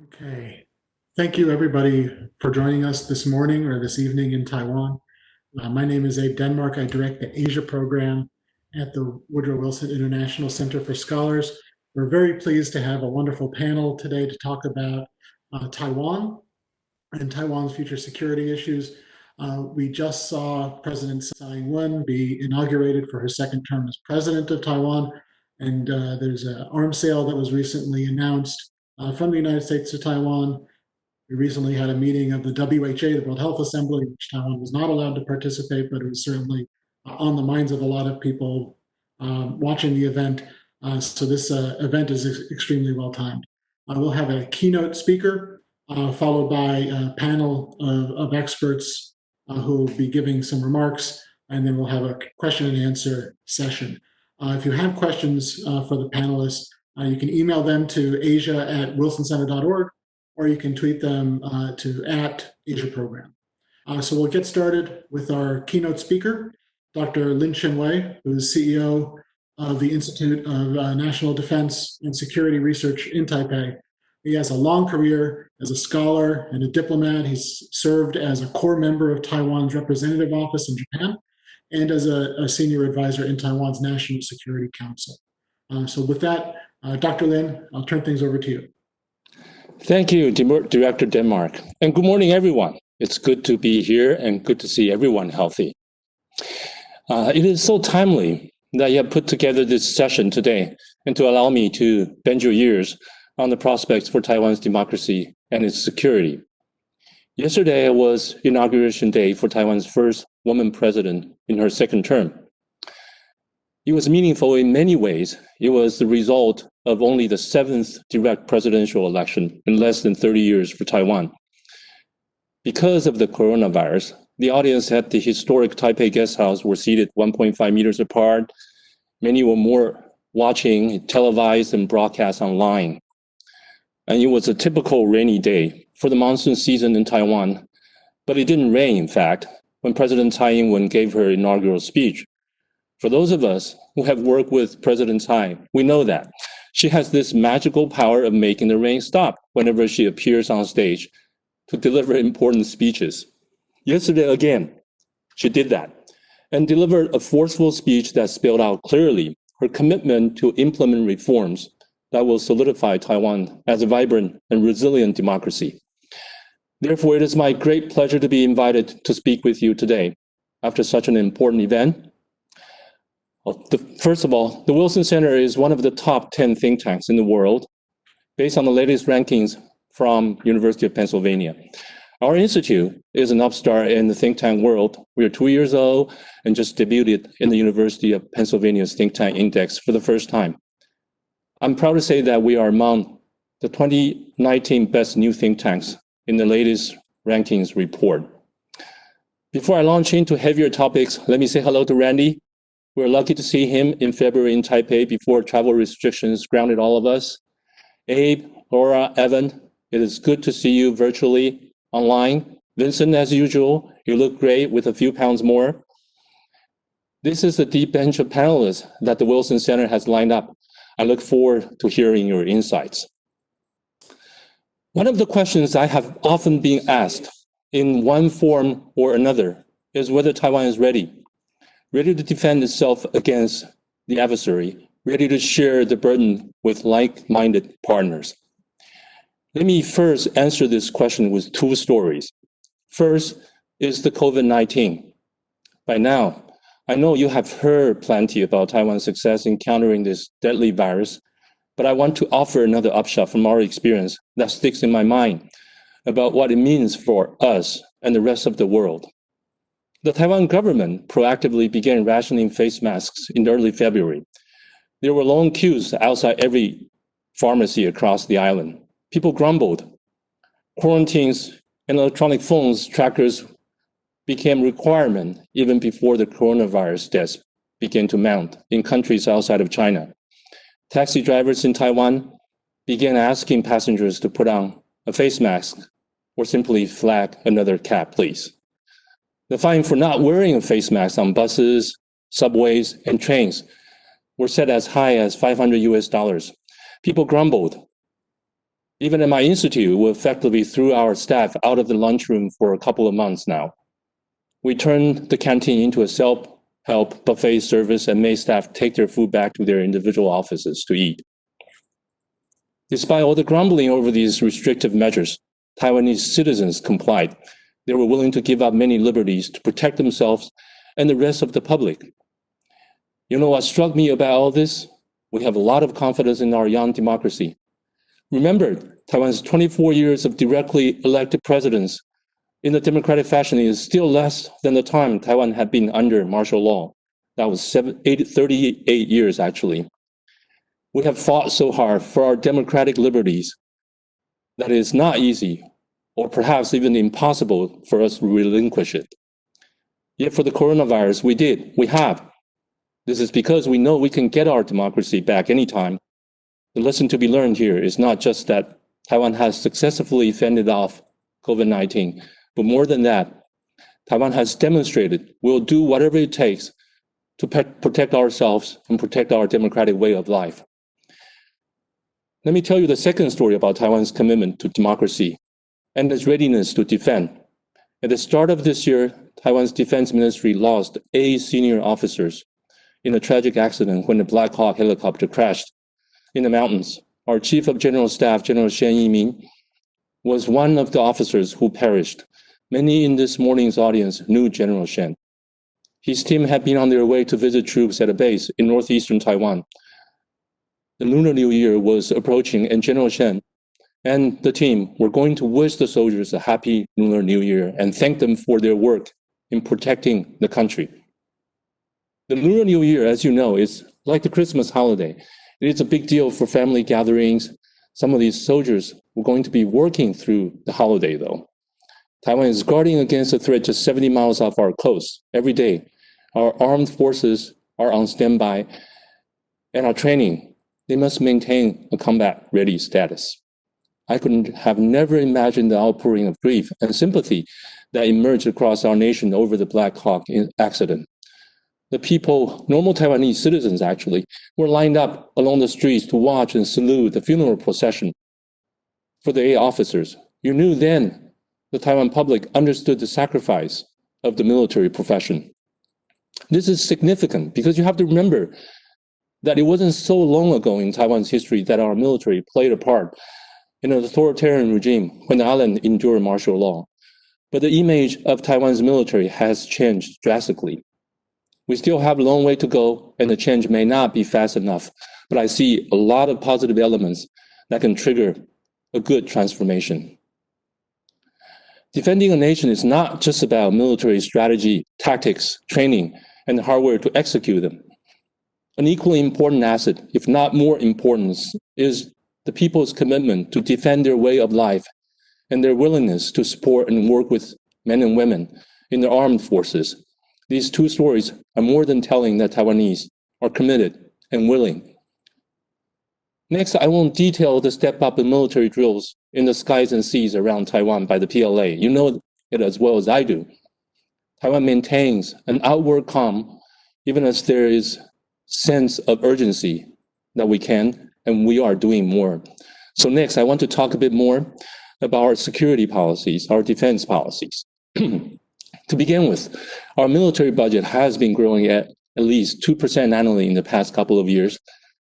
Okay. Thank you, everybody, for joining us this morning or this evening in Taiwan. My name is Abe Denmark. I direct the Asia program at the Woodrow Wilson International Center for Scholars. We're very pleased to have a wonderful panel today to talk about Taiwan and Taiwan's future security issues. We just saw President Tsai Ing-wen be inaugurated for her second term as president of Taiwan. And there's an arms sale that was recently announced from the United States to Taiwan. We recently had a meeting of the WHA, the World Health Assembly, which Taiwan was not allowed to participate, but it was certainly on the minds of a lot of people watching the event. So this event is extremely well timed. We'll have a keynote speaker, followed by a panel of experts who will be giving some remarks, and then we'll have a question and answer session. If you have questions for the panelists, you can email them to asia@wilsoncenter.org, or you can tweet them to @AsiaProgram. So we'll get started with our keynote speaker, Dr. Lin-Chin Wei, who is CEO of the Institute of National Defense and Security Research in Taipei. He has a long career as a scholar and a diplomat. He's served as a core member of Taiwan's representative office in Japan and as a senior advisor in Taiwan's National Security Council. So with that, Dr. Lin, I'll turn things over to you. Thank you, Director Denmark. And good morning, everyone. It's good to be here and good to see everyone healthy. It is so timely that you have put together this session today and to allow me to bend your ears on the prospects for Taiwan's democracy and its security. Yesterday was inauguration day for Taiwan's first woman president in her second term. It was meaningful in many ways. It was the result of only the 7th direct presidential election in less than 30 years for Taiwan. Because of the coronavirus, the audience at the historic Taipei guest house were seated 1.5 meters apart. Many were more watching televised and broadcast online. And it was a typical rainy day for the monsoon season in Taiwan. But it didn't rain, in fact, when President Tsai Ing-wen gave her inaugural speech. For those of us who have worked with President Tsai, we know that she has this magical power of making the rain stop whenever she appears on stage to deliver important speeches. Yesterday, again, she did that and delivered a forceful speech that spelled out clearly her commitment to implement reforms that will solidify Taiwan as a vibrant and resilient democracy. Therefore, it is my great pleasure to be invited to speak with you today after such an important event. First of all, the Wilson Center is one of the top 10 think tanks in the world, based on the latest rankings from University of Pennsylvania. Our institute is an upstart in the think tank world. We are 2 years old and just debuted in the University of Pennsylvania's Think Tank Index for the first time. I'm proud to say that we are among the 2019 best new think tanks in the latest rankings report. Before I launch into heavier topics, let me say hello to Randy. We're lucky to see him in February in Taipei before travel restrictions grounded all of us. Abe, Laura, Evan, it is good to see you virtually online. Vincent, as usual, you look great with a few pounds more. This is the deep bench of panelists that the Wilson Center has lined up. I look forward to hearing your insights. One of the questions I have often been asked in one form or another is whether Taiwan is ready to defend itself against the adversary, ready to share the burden with like-minded partners. Let me first answer this question with two stories. First is the COVID-19. By now, I know you have heard plenty about Taiwan's success in countering this deadly virus, but I want to offer another upshot from our experience that sticks in my mind about what it means for us and the rest of the world. The Taiwan government proactively began rationing face masks in early February. There were long queues outside every pharmacy across the island. People grumbled. Quarantines and electronic phones trackers became requirement even before the coronavirus deaths began to mount in countries outside of China. Taxi drivers in Taiwan began asking passengers to put on a face mask or simply flag another cab, please. The fine for not wearing a face mask on buses, subways, and trains were set as high as $500 US. People grumbled. Even at my institute, we effectively threw our staff out of the lunchroom for a couple of months now. We turned the canteen into a self-help buffet service and made staff take their food back to their individual offices to eat. Despite all the grumbling over these restrictive measures, Taiwanese citizens complied. They were willing to give up many liberties to protect themselves and the rest of the public. You know what struck me about all this? We have a lot of confidence in our young democracy. Remember, Taiwan's 24 years of directly elected presidents in a democratic fashion is still less than the time Taiwan had been under martial law. That was 38 years, actually. We have fought so hard for our democratic liberties that it is not easy, or perhaps even impossible, for us to relinquish it. Yet for the coronavirus, we have. This is because we know we can get our democracy back anytime. The lesson to be learned here is not just that Taiwan has successfully fended off COVID-19, but more than that, Taiwan has demonstrated we'll do whatever it takes to protect ourselves and protect our democratic way of life. Let me tell you the second story about Taiwan's commitment to democracy and its readiness to defend. At the start of this year, Taiwan's Defense Ministry lost 8 senior officers in a tragic accident when the Black Hawk helicopter crashed in the mountains. Our Chief of General Staff, General Shen Yiming, was one of the officers who perished. Many in this morning's audience knew General Shen. His team had been on their way to visit troops at a base in northeastern Taiwan. The Lunar New Year was approaching, and General Shen and the team were going to wish the soldiers a happy Lunar New Year and thank them for their work in protecting the country. The Lunar New Year, as you know, is like the Christmas holiday. It is a big deal for family gatherings. Some of these soldiers were going to be working through the holiday, though. Taiwan is guarding against a threat just 70 miles off our coast. Every day, our armed forces are on standby and are training. They must maintain a combat-ready status. I could have never imagined the outpouring of grief and sympathy that emerged across our nation over the Black Hawk accident. The people, normal Taiwanese citizens actually, were lined up along the streets to watch and salute the funeral procession for the 8 officers. You knew then the Taiwan public understood the sacrifice of the military profession. This is significant because you have to remember that it wasn't so long ago in Taiwan's history that our military played a part in an authoritarian regime when the island endured martial law. But the image of Taiwan's military has changed drastically. We still have a long way to go, and the change may not be fast enough, but I see a lot of positive elements that can trigger a good transformation. Defending a nation is not just about military strategy, tactics, training, and the hardware to execute them. An equally important asset, if not more important, is the people's commitment to defend their way of life and their willingness to support and work with men and women in their armed forces. These 2 stories are more than telling that Taiwanese are committed and willing. Next, I won't detail the step-up in military drills in the skies and seas around Taiwan by the PLA. You know it as well as I do. Taiwan maintains an outward calm, even as there is sense of urgency that we can and we are doing more. So next, I want to talk a bit more about our security policies, our defense policies. To begin with, our military budget has been growing at least 2% annually in the past couple of years.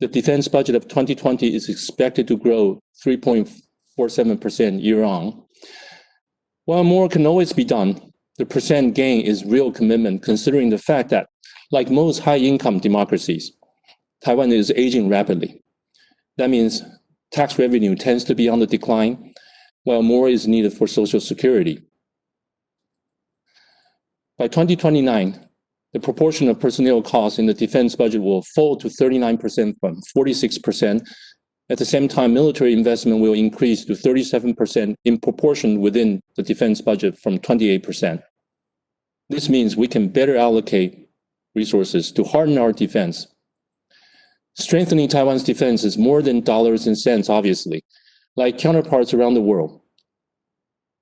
The defense budget of 2020 is expected to grow 3.47% year on. While more can always be done, the percent gain is real commitment considering the fact that, like most high-income democracies, Taiwan is aging rapidly. That means tax revenue tends to be on the decline, while more is needed for Social Security. By 2029, the proportion of personnel costs in the defense budget will fall to 39% from 46%. At the same time, military investment will increase to 37% in proportion within the defense budget from 28%. This means we can better allocate resources to harden our defense. Strengthening Taiwan's defense is more than dollars and cents, obviously. Like counterparts around the world,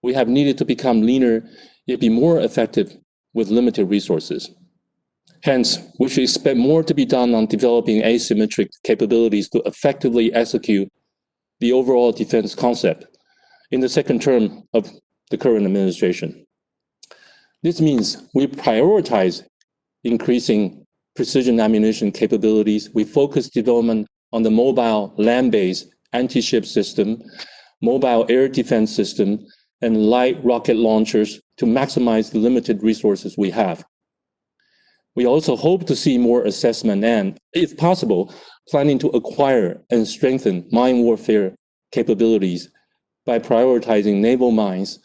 we have needed to become leaner, yet be more effective with limited resources. Hence, we should expect more to be done on developing asymmetric capabilities to effectively execute the overall defense concept in the second term of the current administration. This means we prioritize increasing precision ammunition capabilities. We focus development on the mobile land-based anti-ship system, mobile air defense system, and light rocket launchers to maximize the limited resources we have. We also hope to see more assessment and, if possible, planning to acquire and strengthen mine warfare capabilities by prioritizing naval mines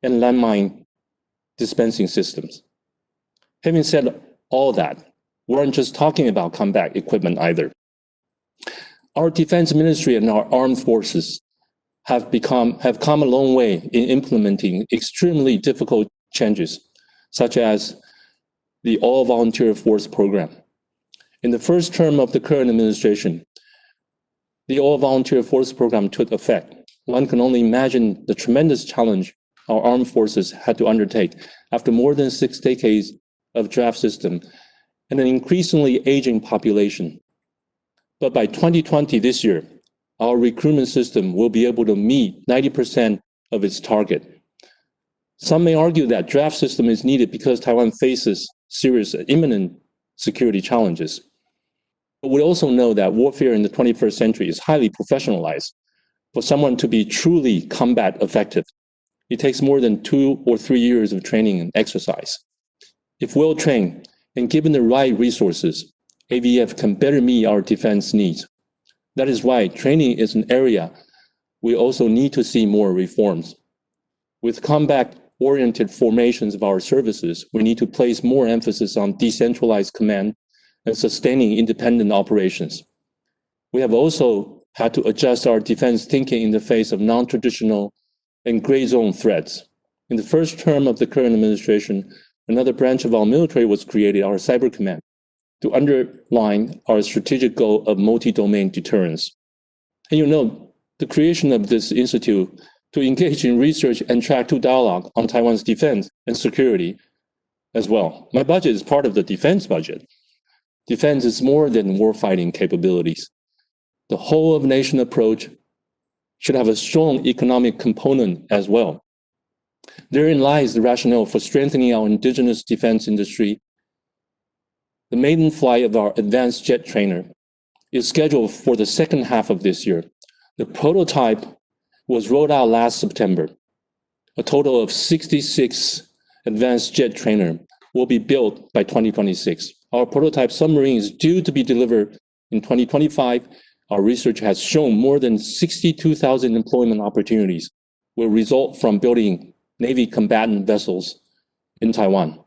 and landmine dispensing systems. Having said all that, we aren't just talking about combat equipment either. Our defense ministry and our armed forces have come a long way in implementing extremely difficult changes, such as the all-volunteer force program. In the first term of the current administration, the all-volunteer force program took effect. One can only imagine the tremendous challenge our armed forces had to undertake after more than 6 decades of draft system and an increasingly aging population. But by 2020, this year, our recruitment system will be able to meet 90% of its target. Some may argue that draft system is needed because Taiwan faces serious imminent security challenges. But we also know that warfare in the 21st century is highly professionalized. For someone to be truly combat effective, it takes more than 2 or 3 years of training and exercise. If well trained and given the right resources, AVF can better meet our defense needs. That is why training is an area we also need to see more reforms. With combat-oriented formations of our services, we need to place more emphasis on decentralized command and sustaining independent operations. We have also had to adjust our defense thinking in the face of non-traditional and gray zone threats. In the first term of the current administration, another branch of our military was created, our Cyber Command, to underline our strategic goal of multi-domain deterrence. And you know, the creation of this institute to engage in research and track to dialogue on Taiwan's defense and security as well. My budget is part of the defense budget. Defense is more than warfighting capabilities. The whole of nation approach should have a strong economic component as well. Therein lies the rationale for strengthening our indigenous defense industry. The maiden flight of our advanced jet trainer is scheduled for the second half of this year. The prototype was rolled out last September. A total of 66 advanced jet trainer will be built by 2026. Our prototype submarine is due to be delivered in 2025. Our research has shown more than 62,000 employment opportunities will result from building Navy combatant vessels in Taiwan.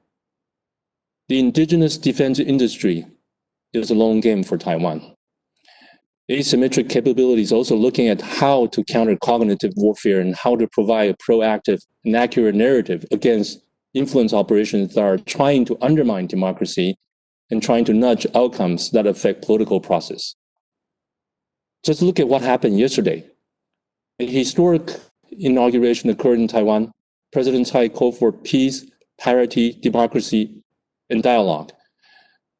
The indigenous defense industry is a long game for Taiwan. Asymmetric capabilities also looking at how to counter cognitive warfare and how to provide a proactive and accurate narrative against influence operations that are trying to undermine democracy and trying to nudge outcomes that affect political process. Just look at what happened yesterday. A historic inauguration occurred in Taiwan. President Tsai called for peace, parity, democracy, and dialogue.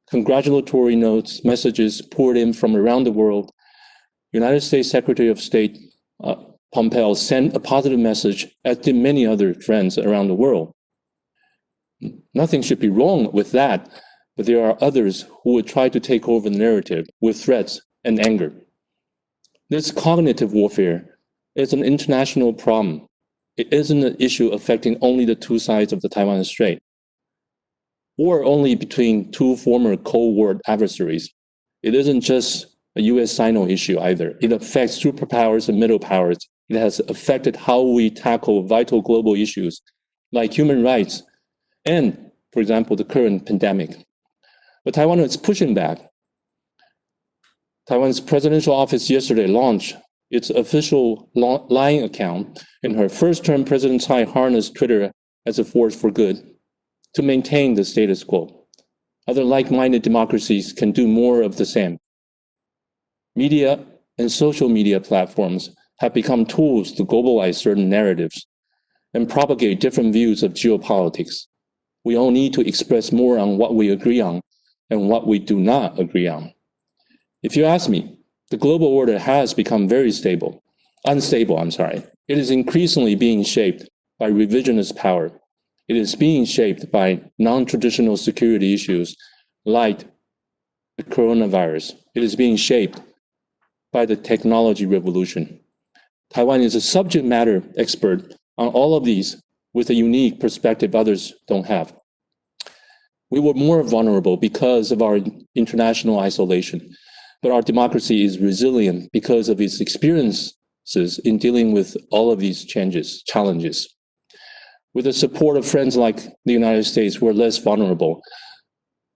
Congratulatory notes, messages poured in from around the world. United States Secretary of State Pompeo sent a positive message, as did many other friends around the world. Nothing should be wrong with that, but there are others who would try to take over the narrative with threats and anger. This cognitive warfare is an international problem. It isn't an issue affecting only the two sides of the Taiwan Strait, or only between two former Cold War adversaries. It isn't just a U.S.-Sino issue either. It affects superpowers and middle powers. It has affected how we tackle vital global issues like human rights and, for example, the current pandemic. But Taiwan is pushing back. Taiwan's presidential office yesterday launched its official Line account. In her first term, President Tsai harnessed Twitter as a force for good to maintain the status quo. Other like-minded democracies can do more of the same. Media and social media platforms have become tools to globalize certain narratives and propagate different views of geopolitics. We all need to express more on what we agree on and what we do not agree on. If you ask me, the global order has become very stable. unstable, I'm sorry. It is increasingly being shaped by revisionist power. It is being shaped by non-traditional security issues like the coronavirus. It is being shaped by the technology revolution. Taiwan is a subject matter expert on all of these with a unique perspective others don't have. We were more vulnerable because of our international isolation, but our democracy is resilient because of its experiences in dealing with all of these challenges. With the support of friends like the United States, we're less vulnerable.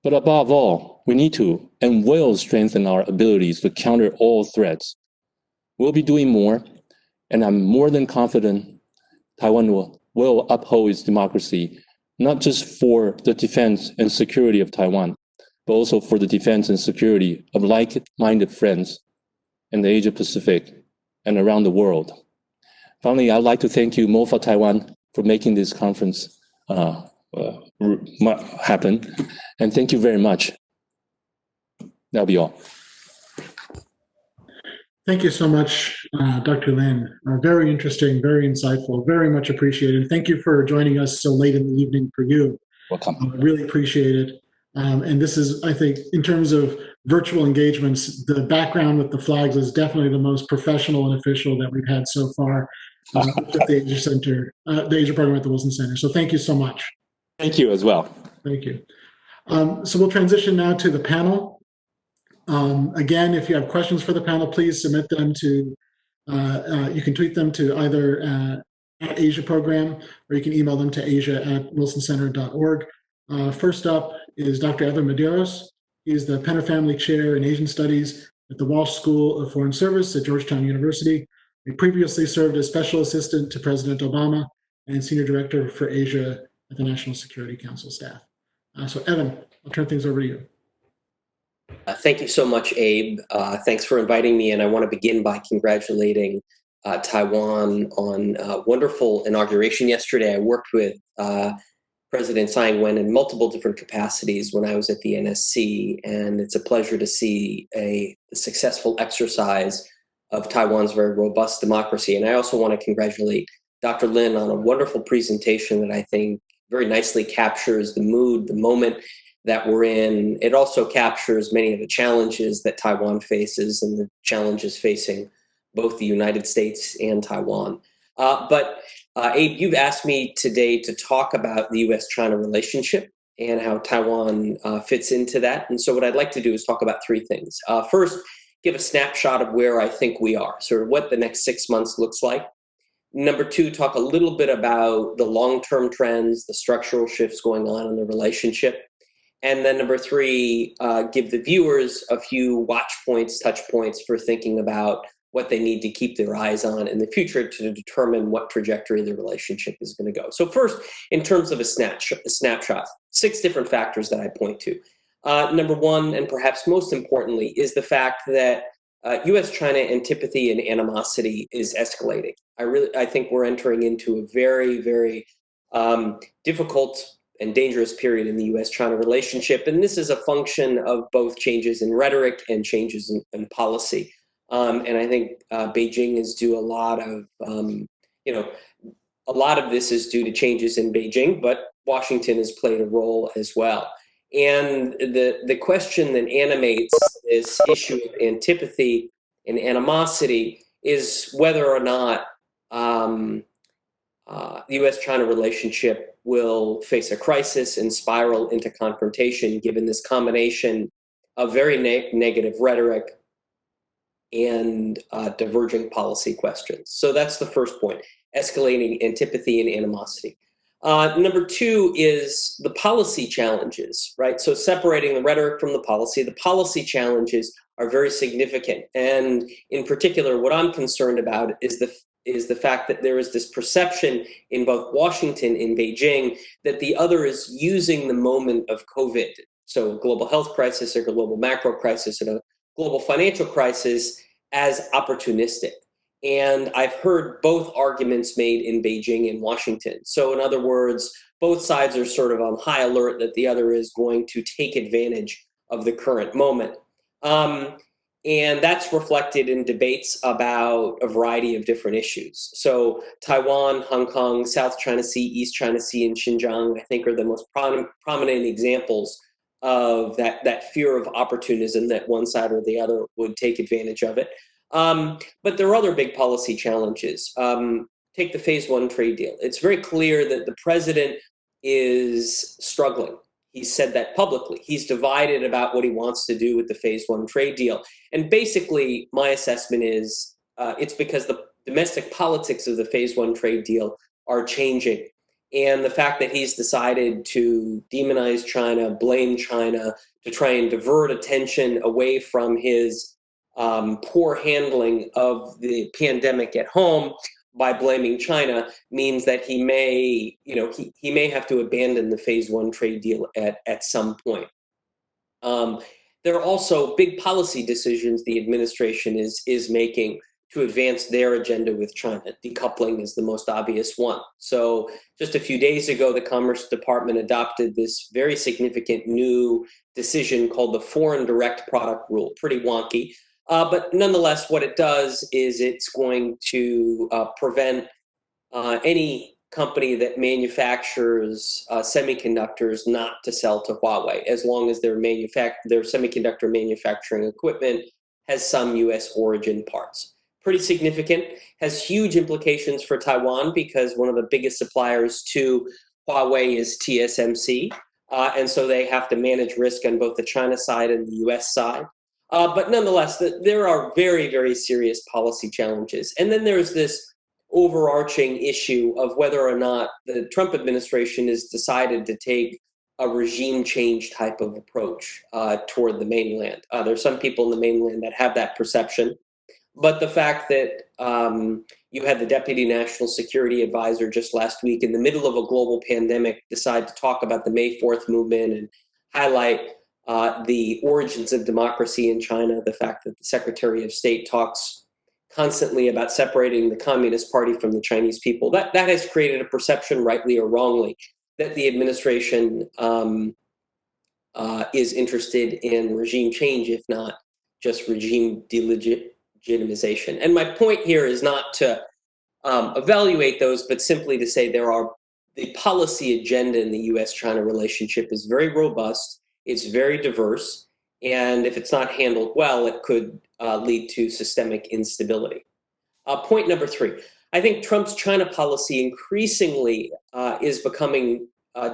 But above all, we need to and will strengthen our abilities to counter all threats. We'll be doing more, and I'm more than confident Taiwan will uphold its democracy, not just for the defense and security of Taiwan, but also for the defense and security of like-minded friends in the Asia-Pacific and around the world. Finally, I'd like to thank you, MOFA Taiwan, for making this conference happen. And thank you very much. That'll be all. Thank you so much, Dr. Lin. Very interesting, very insightful, very much appreciated. Thank you for joining us so late in the evening for you. Welcome. Really appreciate it. And this is, I think, in terms of virtual engagements, the background with the flags is definitely the most professional and official that we've had so far at the Asia Center, the Asia program at the Wilson Center. So thank you so much. Thank you as well. Thank you. So we'll transition now to the panel. Again, if you have questions for the panel, please submit them to, you can tweet them to either at Asia Program, or you can email them to asia@wilsoncenter.org. First up is Dr. Evan Medeiros. He's the Penner Family Chair in Asian Studies at the Walsh School of Foreign Service at Georgetown University. He previously served as Special Assistant to President Obama and Senior Director for Asia at the National Security Council staff. So Evan, I'll turn things over to you. Thank you so much, Abe. Thanks for inviting me, and I want to begin by congratulating Taiwan on a wonderful inauguration yesterday. I worked with President Tsai Ing-wen in multiple different capacities when I was at the NSC, and it's a pleasure to see a successful exercise of Taiwan's very robust democracy. And I also want to congratulate Dr. Lin on a wonderful presentation that I think very nicely captures the mood, the moment that we're in. It also captures many of the challenges that Taiwan faces and the challenges facing both the United States and Taiwan. Abe, you've asked me today to talk about the U.S.-China relationship and how Taiwan fits into that. And so what I'd like to do is talk about three things. First, give a snapshot of where I think we are, sort of what the next 6 months looks like. Number two, talk a little bit about the long-term trends, the structural shifts going on in the relationship. And then number three, give the viewers a few watch points, touch points for thinking about what they need to keep their eyes on in the future to determine what trajectory the relationship is going to go. So first, in terms of a snapshot, 6 different factors that I point to. Number one, and perhaps most importantly, is the fact that U.S.-China antipathy and animosity is escalating. I think we're entering into a very, very difficult and dangerous period in the U.S.-China relationship, and this is a function of both changes in rhetoric and changes in policy. And I think Beijing is due a lot of, a lot of this is due to changes in Beijing, but Washington has played a role as well. And the question that animates this issue of antipathy and animosity is whether or not the U.S.-China relationship will face a crisis and spiral into confrontation, given this combination of very negative rhetoric and diverging policy questions. So that's the first point, escalating antipathy and animosity. Number two is the policy challenges, right? So separating the rhetoric from the policy challenges are very significant. And in particular, what I'm concerned about is the fact that there is this perception in both Washington and Beijing that the other is using the moment of COVID, so global health crisis or global macro crisis and a global financial crisis, as opportunistic. And I've heard both arguments made in Beijing and Washington. So in other words, both sides are sort of on high alert that the other is going to take advantage of the current moment. And that's reflected in debates about a variety of different issues. So Taiwan, Hong Kong, South China Sea, East China Sea, and Xinjiang, I think, are the most prominent examples of that fear of opportunism, that one side or the other would take advantage of it. But there are other big policy challenges. Take the Phase 1 trade deal. It's very clear that the president is struggling. He said that publicly. He's divided about what he wants to do with the Phase 1 trade deal. And basically, my assessment is it's because the domestic politics of the Phase 1 trade deal are changing. And the fact that he's decided to demonize China, blame China, to try and divert attention away from his poor handling of the pandemic at home by blaming China means that he may, he may have to abandon the Phase 1 trade deal at some point. There are also big policy decisions the administration is making to advance their agenda with China. Decoupling is the most obvious one. So just a few days ago, the Commerce Department adopted this very significant new decision called the Foreign Direct Product Rule. Pretty wonky. But nonetheless, what it does is it's going to prevent any company that manufactures semiconductors not to sell to Huawei, as long as their semiconductor manufacturing equipment has some U.S. origin parts. Pretty significant, has huge implications for Taiwan because one of the biggest suppliers to Huawei is TSMC, and so they have to manage risk on both the China side and the U.S. side. But nonetheless, there are very, very serious policy challenges. And then there's this overarching issue of whether or not the Trump administration has decided to take a regime change type of approach toward the mainland. There's some people in the mainland that have that perception. But the fact that you had the Deputy National Security Advisor just last week in the middle of a global pandemic decide to talk about the May 4th movement and highlight the origins of democracy in China, the fact that the Secretary of State talks constantly about separating the Communist Party from the Chinese people, that has created a perception, rightly or wrongly, that the administration is interested in regime change, if not just regime delegitimization. And my point here is not to evaluate those, but simply to say the policy agenda in the U.S.-China relationship is very robust, it's very diverse, and if it's not handled well, it could lead to systemic instability. Point number 3, I think Trump's China policy increasingly is becoming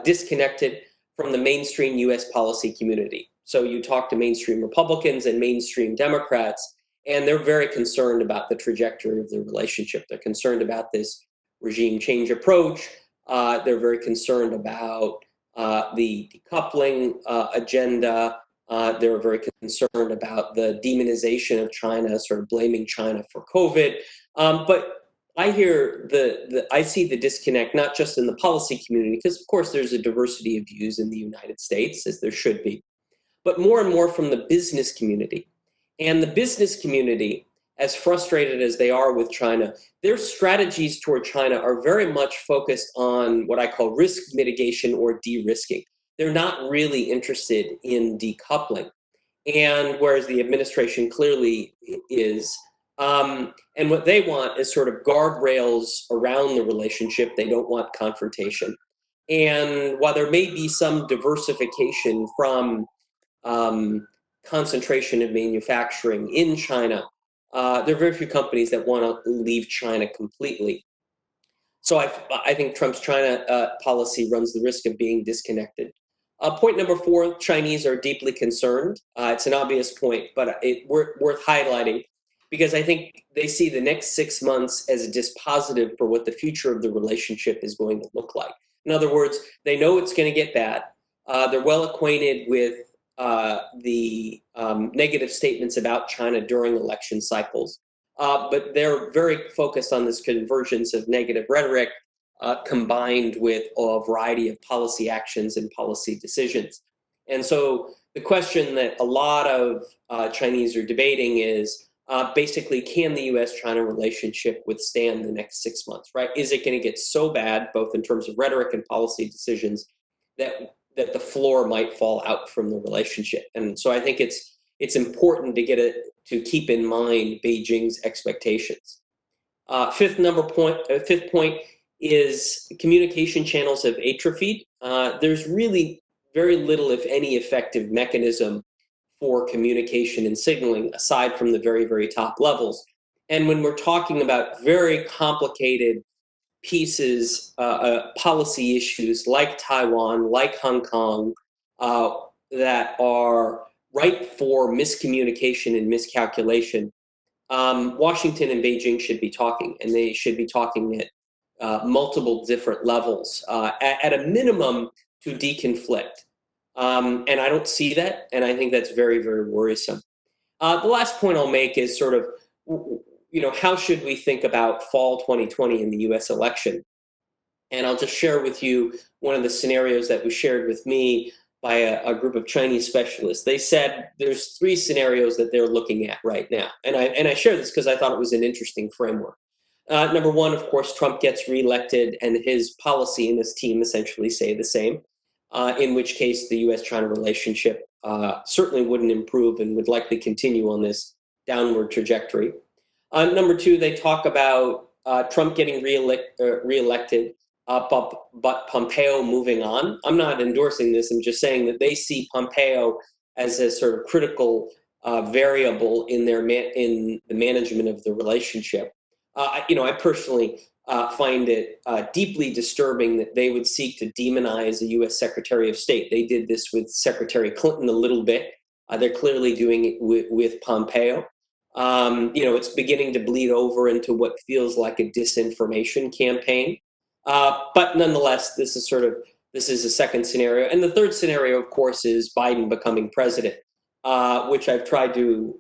disconnected from the mainstream U.S. policy community. So you talk to mainstream Republicans and mainstream Democrats, and they're very concerned about the trajectory of the relationship. They're concerned about this regime change approach. They're very concerned about the decoupling agenda. They're very concerned about the demonization of China, sort of blaming China for COVID. But I hear I see the disconnect not just in the policy community, because of course there's a diversity of views in the United States, as there should be, but more and more from the business community. And the business community, as frustrated as they are with China, their strategies toward China are very much focused on what I call risk mitigation or de-risking. They're not really interested in decoupling, and whereas the administration clearly is. And what they want is sort of guardrails around the relationship. They don't want confrontation. And while there may be some diversification from concentration of manufacturing in China, there are very few companies that want to leave China completely. So I think Trump's China policy runs the risk of being disconnected. Point number 4, Chinese are deeply concerned. It's an obvious point, but it's worth highlighting, because I think they see the next 6 months as a dispositive for what the future of the relationship is going to look like. In other words, they know it's going to get bad. They're well acquainted with the negative statements about China during election cycles, but they're very focused on this convergence of negative rhetoric combined with a variety of policy actions and policy decisions. And so the question that a lot of Chinese are debating is, basically, can the U.S.-China relationship withstand the next 6 months, right? Is it going to get so bad, both in terms of rhetoric and policy decisions, that the floor might fall out from the relationship? And so I think it's it's important to to keep in mind Beijing's expectations. Fifth point is communication channels have atrophied. There's really very little, if any, effective mechanism for communication and signaling aside from the very, very top levels. And when we're talking about very complicated pieces, policy issues like Taiwan, like Hong Kong, that are ripe for miscommunication and miscalculation, Washington and Beijing should be talking, and they should be talking at multiple different levels, at a minimum to deconflict. And I don't see that, and I think that's very, very worrisome. The last point I'll make is sort of, how should we think about fall 2020 in the US election? And I'll just share with you one of the scenarios that was shared with me by a group of Chinese specialists. They said there's 3 scenarios that they're looking at right now. And I share this because I thought it was an interesting framework. Number 1, of course, Trump gets reelected and his policy and his team essentially say the same, in which case the U.S.-China relationship certainly wouldn't improve and would likely continue on this downward trajectory. Number 2, they talk about Trump getting reelected, but Pompeo moving on. I'm not endorsing this. I'm just saying that they see Pompeo as a sort of critical variable in in the management of the relationship. I personally find it deeply disturbing that they would seek to demonize a U.S. Secretary of State. They did this with Secretary Clinton a little bit. They're clearly doing it with Pompeo. It's beginning to bleed over into what feels like a disinformation campaign. But nonetheless, this is a second scenario. And the third scenario, of course, is Biden becoming president, which I've tried to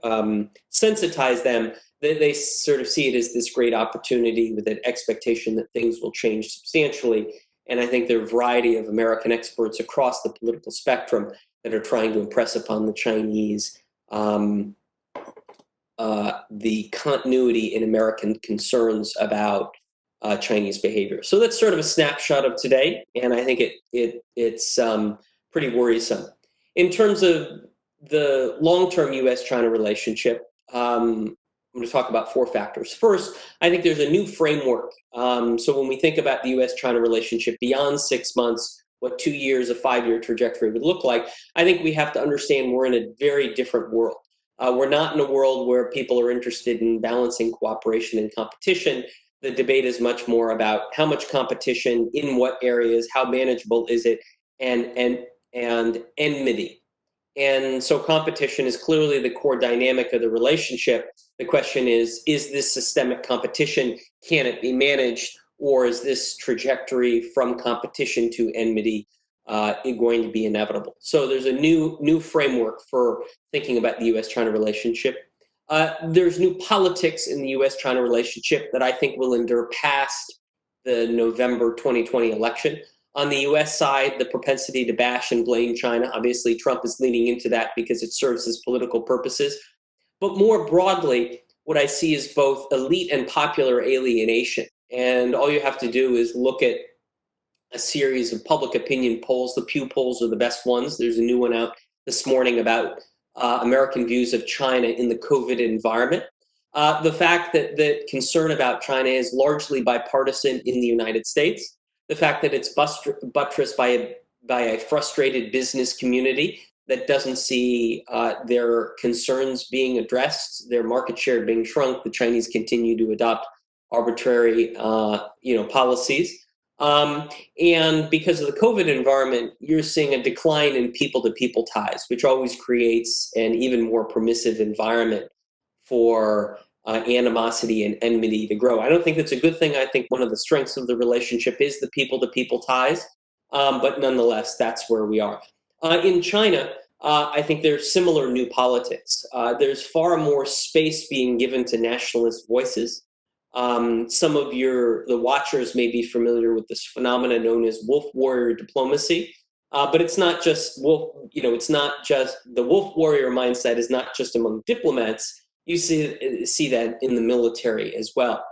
sensitize them. They sort of see it as this great opportunity with an expectation that things will change substantially. And I think there are a variety of American experts across the political spectrum that are trying to impress upon the Chinese the continuity in American concerns about Chinese behavior. So that's sort of a snapshot of today, and I think it's pretty worrisome. In terms of the long-term U.S.-China relationship, I'm going to talk about 4 factors. First, I think there's a new framework. So when we think about the U.S.-China relationship beyond 6 months, what 2 years, a 5-year trajectory would look like, I think we have to understand we're in a very different world. We're not in a world where people are interested in balancing cooperation and competition. The debate is much more about how much competition, in what areas, how manageable is it, and enmity. And so competition is clearly the core dynamic of the relationship. The question is this systemic competition? Can it be managed? Or is this trajectory from competition to enmity going to be inevitable? So there's a new framework for thinking about the U.S.-China relationship. There's new politics in the U.S.-China relationship that I think will endure past the November 2020 election. On the U.S. side, the propensity to bash and blame China, obviously Trump is leaning into that because it serves his political purposes. But more broadly, what I see is both elite and popular alienation. And all you have to do is look at a series of public opinion polls. The Pew polls are the best ones. There's a new one out this morning about American views of China in the COVID environment. The fact that concern about China is largely bipartisan in the United States. The fact that it's buttressed by a frustrated business community that doesn't see their concerns being addressed, their market share being shrunk. The Chinese continue to adopt arbitrary, policies. And because of the COVID environment, you're seeing a decline in people-to-people ties, which always creates an even more permissive environment for animosity and enmity to grow. I don't think that's a good thing. I think one of the strengths of the relationship is the people-to-people ties, but nonetheless, that's where we are. In China, I think there's similar new politics. There's far more space being given to nationalist voices. Some of the watchers may be familiar with this phenomenon known as wolf warrior diplomacy, but it's not just it's not just the wolf warrior mindset is not just among diplomats. You see that in the military as well.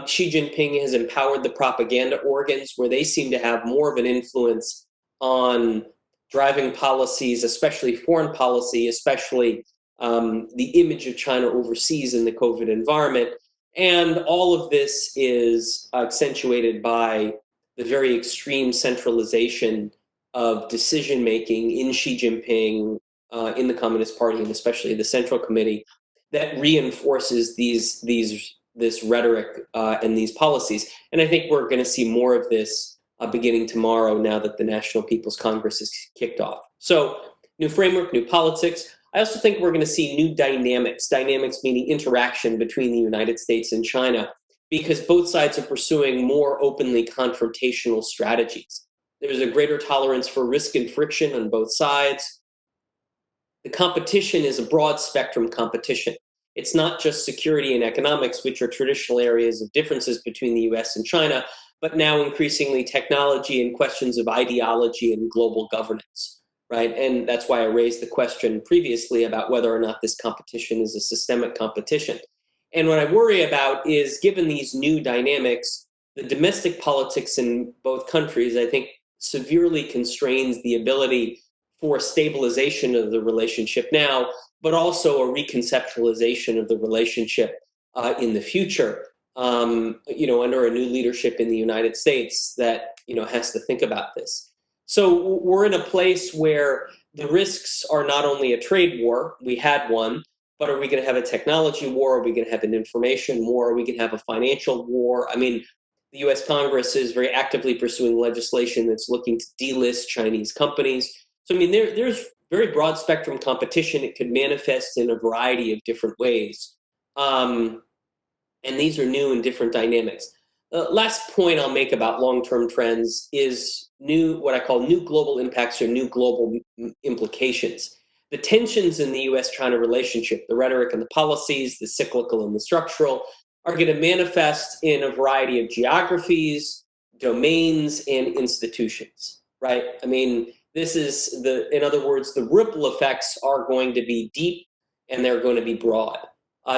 Xi Jinping has empowered the propaganda organs where they seem to have more of an influence on driving policies, especially foreign policy, especially the image of China overseas in the COVID environment. And all of this is accentuated by the very extreme centralization of decision-making in Xi Jinping, in the Communist Party, and especially the Central Committee, that reinforces this rhetoric and these policies. And I think we're going to see more of this beginning tomorrow, now that the National People's Congress is kicked off. So, new framework, new politics. I also think we're going to see new dynamics meaning interaction between the United States and China, because both sides are pursuing more openly confrontational strategies. There's a greater tolerance for risk and friction on both sides. The competition is a broad spectrum competition. It's not just security and economics, which are traditional areas of differences between the US and China, but now increasingly technology and questions of ideology and global governance, right? And that's why I raised the question previously about whether or not this competition is a systemic competition. And what I worry about is, given these new dynamics, the domestic politics in both countries, I think, severely constrains the ability for stabilization of the relationship now, but also a reconceptualization of the relationship in the future, under a new leadership in the United States that, has to think about this. So we're in a place where the risks are not only a trade war, we had one, but are we going to have a technology war? Are we going to have an information war? Are we going to have a financial war? I mean, the US Congress is very actively pursuing legislation that's looking to delist Chinese companies. So, I mean, there's very broad spectrum competition. It could manifest in a variety of different ways. And these are new and different dynamics. Last point I'll make about long-term trends is what I call new global impacts or new global implications. The tensions in the US-China relationship, the rhetoric and the policies, the cyclical and the structural, are going to manifest in a variety of geographies, domains, and institutions, right? I mean, in other words, the ripple effects are going to be deep and they're going to be broad.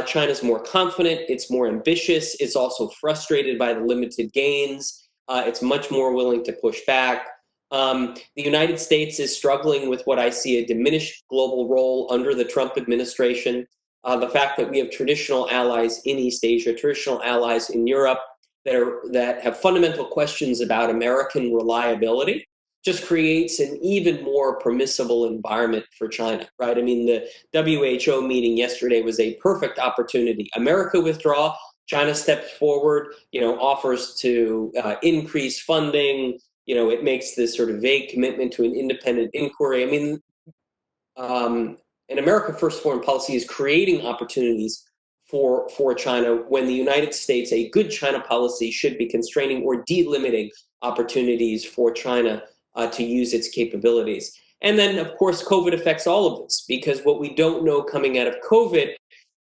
China's more confident, it's more ambitious, it's also frustrated by the limited gains, it's much more willing to push back. The United States is struggling with what I see a diminished global role under the Trump administration. The fact that we have traditional allies in East Asia, traditional allies in Europe that have fundamental questions about American reliability, just creates an even more permissible environment for China, right? I mean, the WHO meeting yesterday was a perfect opportunity. America withdraw, China steps forward, offers to increase funding. It makes this sort of vague commitment to an independent inquiry. I mean, an America First foreign policy is creating opportunities for China, when the United States, a good China policy should be constraining or delimiting opportunities for China to use its capabilities. And then, of course, COVID affects all of this, because what we don't know coming out of COVID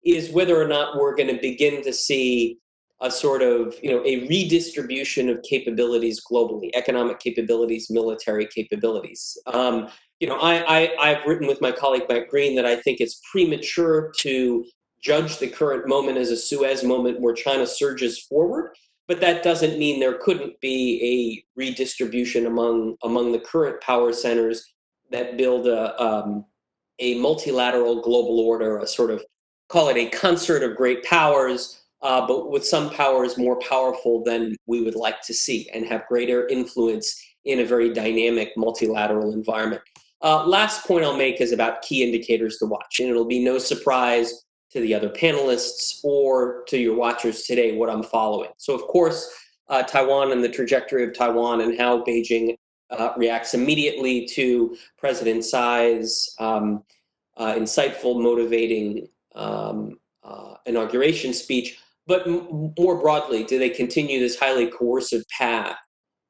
is whether or not we're going to begin to see a sort of, a redistribution of capabilities globally, economic capabilities, military capabilities. I've written with my colleague Mike Green that I think it's premature to judge the current moment as a Suez moment where China surges forward. But that doesn't mean there couldn't be a redistribution among the current power centers that build a multilateral global order, a sort of, call it a concert of great powers, but with some powers more powerful than we would like to see and have greater influence in a very dynamic multilateral environment. Last point I'll make is about key indicators to watch, and it'll be no surprise to the other panelists or to your watchers today what I'm following. So, of course, Taiwan and the trajectory of Taiwan and how Beijing reacts immediately to President Tsai's insightful, motivating inauguration speech. But more broadly, do they continue this highly coercive path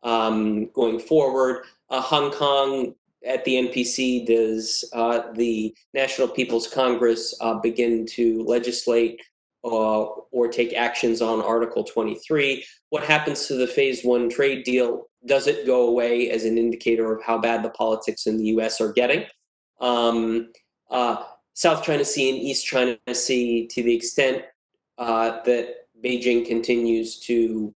going forward? Hong Kong, at the NPC, does the National People's Congress begin to legislate or take actions on Article 23? What happens to the Phase 1 trade deal? Does it go away as an indicator of how bad the politics in the US are getting? South China Sea and East China Sea, to the extent that Beijing continues to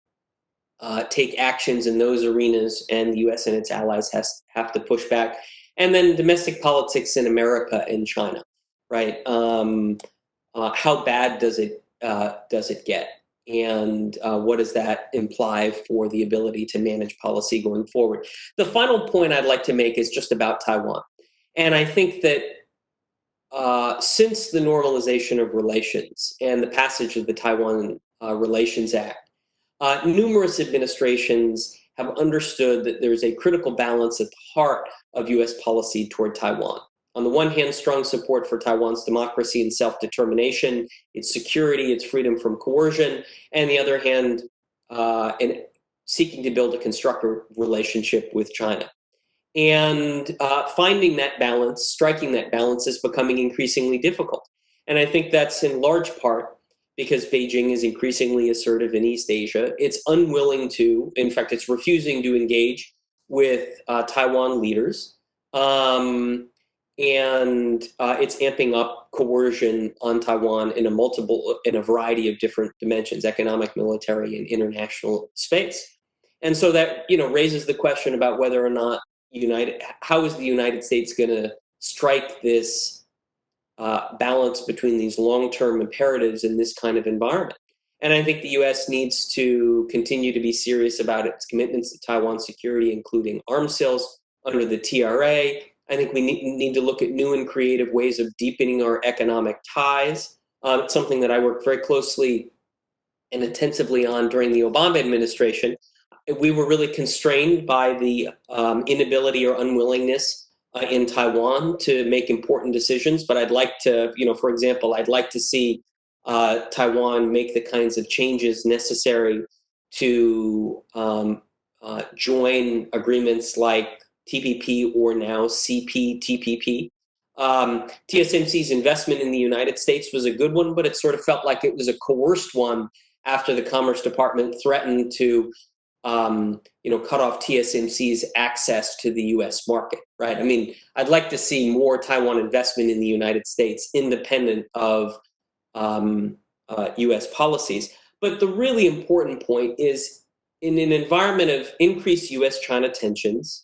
take actions in those arenas, and the US and its allies have to push back. And then domestic politics in America and China. right? How bad does it get? And what does that imply for the ability to manage policy going forward? The final point I'd like to make is just about Taiwan. And I think that since the normalization of relations and the passage of the Taiwan Relations Act, numerous administrations have understood that there's a critical balance at the heart of U.S. policy toward Taiwan. On the one hand, strong support for Taiwan's democracy and self-determination, its security, its freedom from coercion, and the other hand, in seeking to build a constructive relationship with China. And finding that balance, striking that balance, is becoming increasingly difficult. And I think that's in large part because Beijing is increasingly assertive in East Asia. It's unwilling to, in fact, it's refusing to engage with Taiwan leaders. And it's amping up coercion on Taiwan in a variety of different dimensions: economic, military, and international space. And so that, raises the question about whether or not how is the United States going to strike this balance between these long-term imperatives in this kind of environment? And I think the U.S. needs to continue to be serious about its commitments to Taiwan security, including arms sales under the TRA. I think we need to look at new and creative ways of deepening our economic ties. It's something that I worked very closely and intensively on during the Obama administration. We were really constrained by the inability or unwillingness in Taiwan to make important decisions. But I'd like to, for example, I'd like to see Taiwan make the kinds of changes necessary to join agreements like TPP or now CPTPP. TSMC's investment in the United States was a good one, but it sort of felt like it was a coerced one after the Commerce Department threatened to cut off TSMC's access to the U.S. market, right? I mean, I'd like to see more Taiwan investment in the United States independent of U.S. policies. But the really important point is, in an environment of increased U.S.-China tensions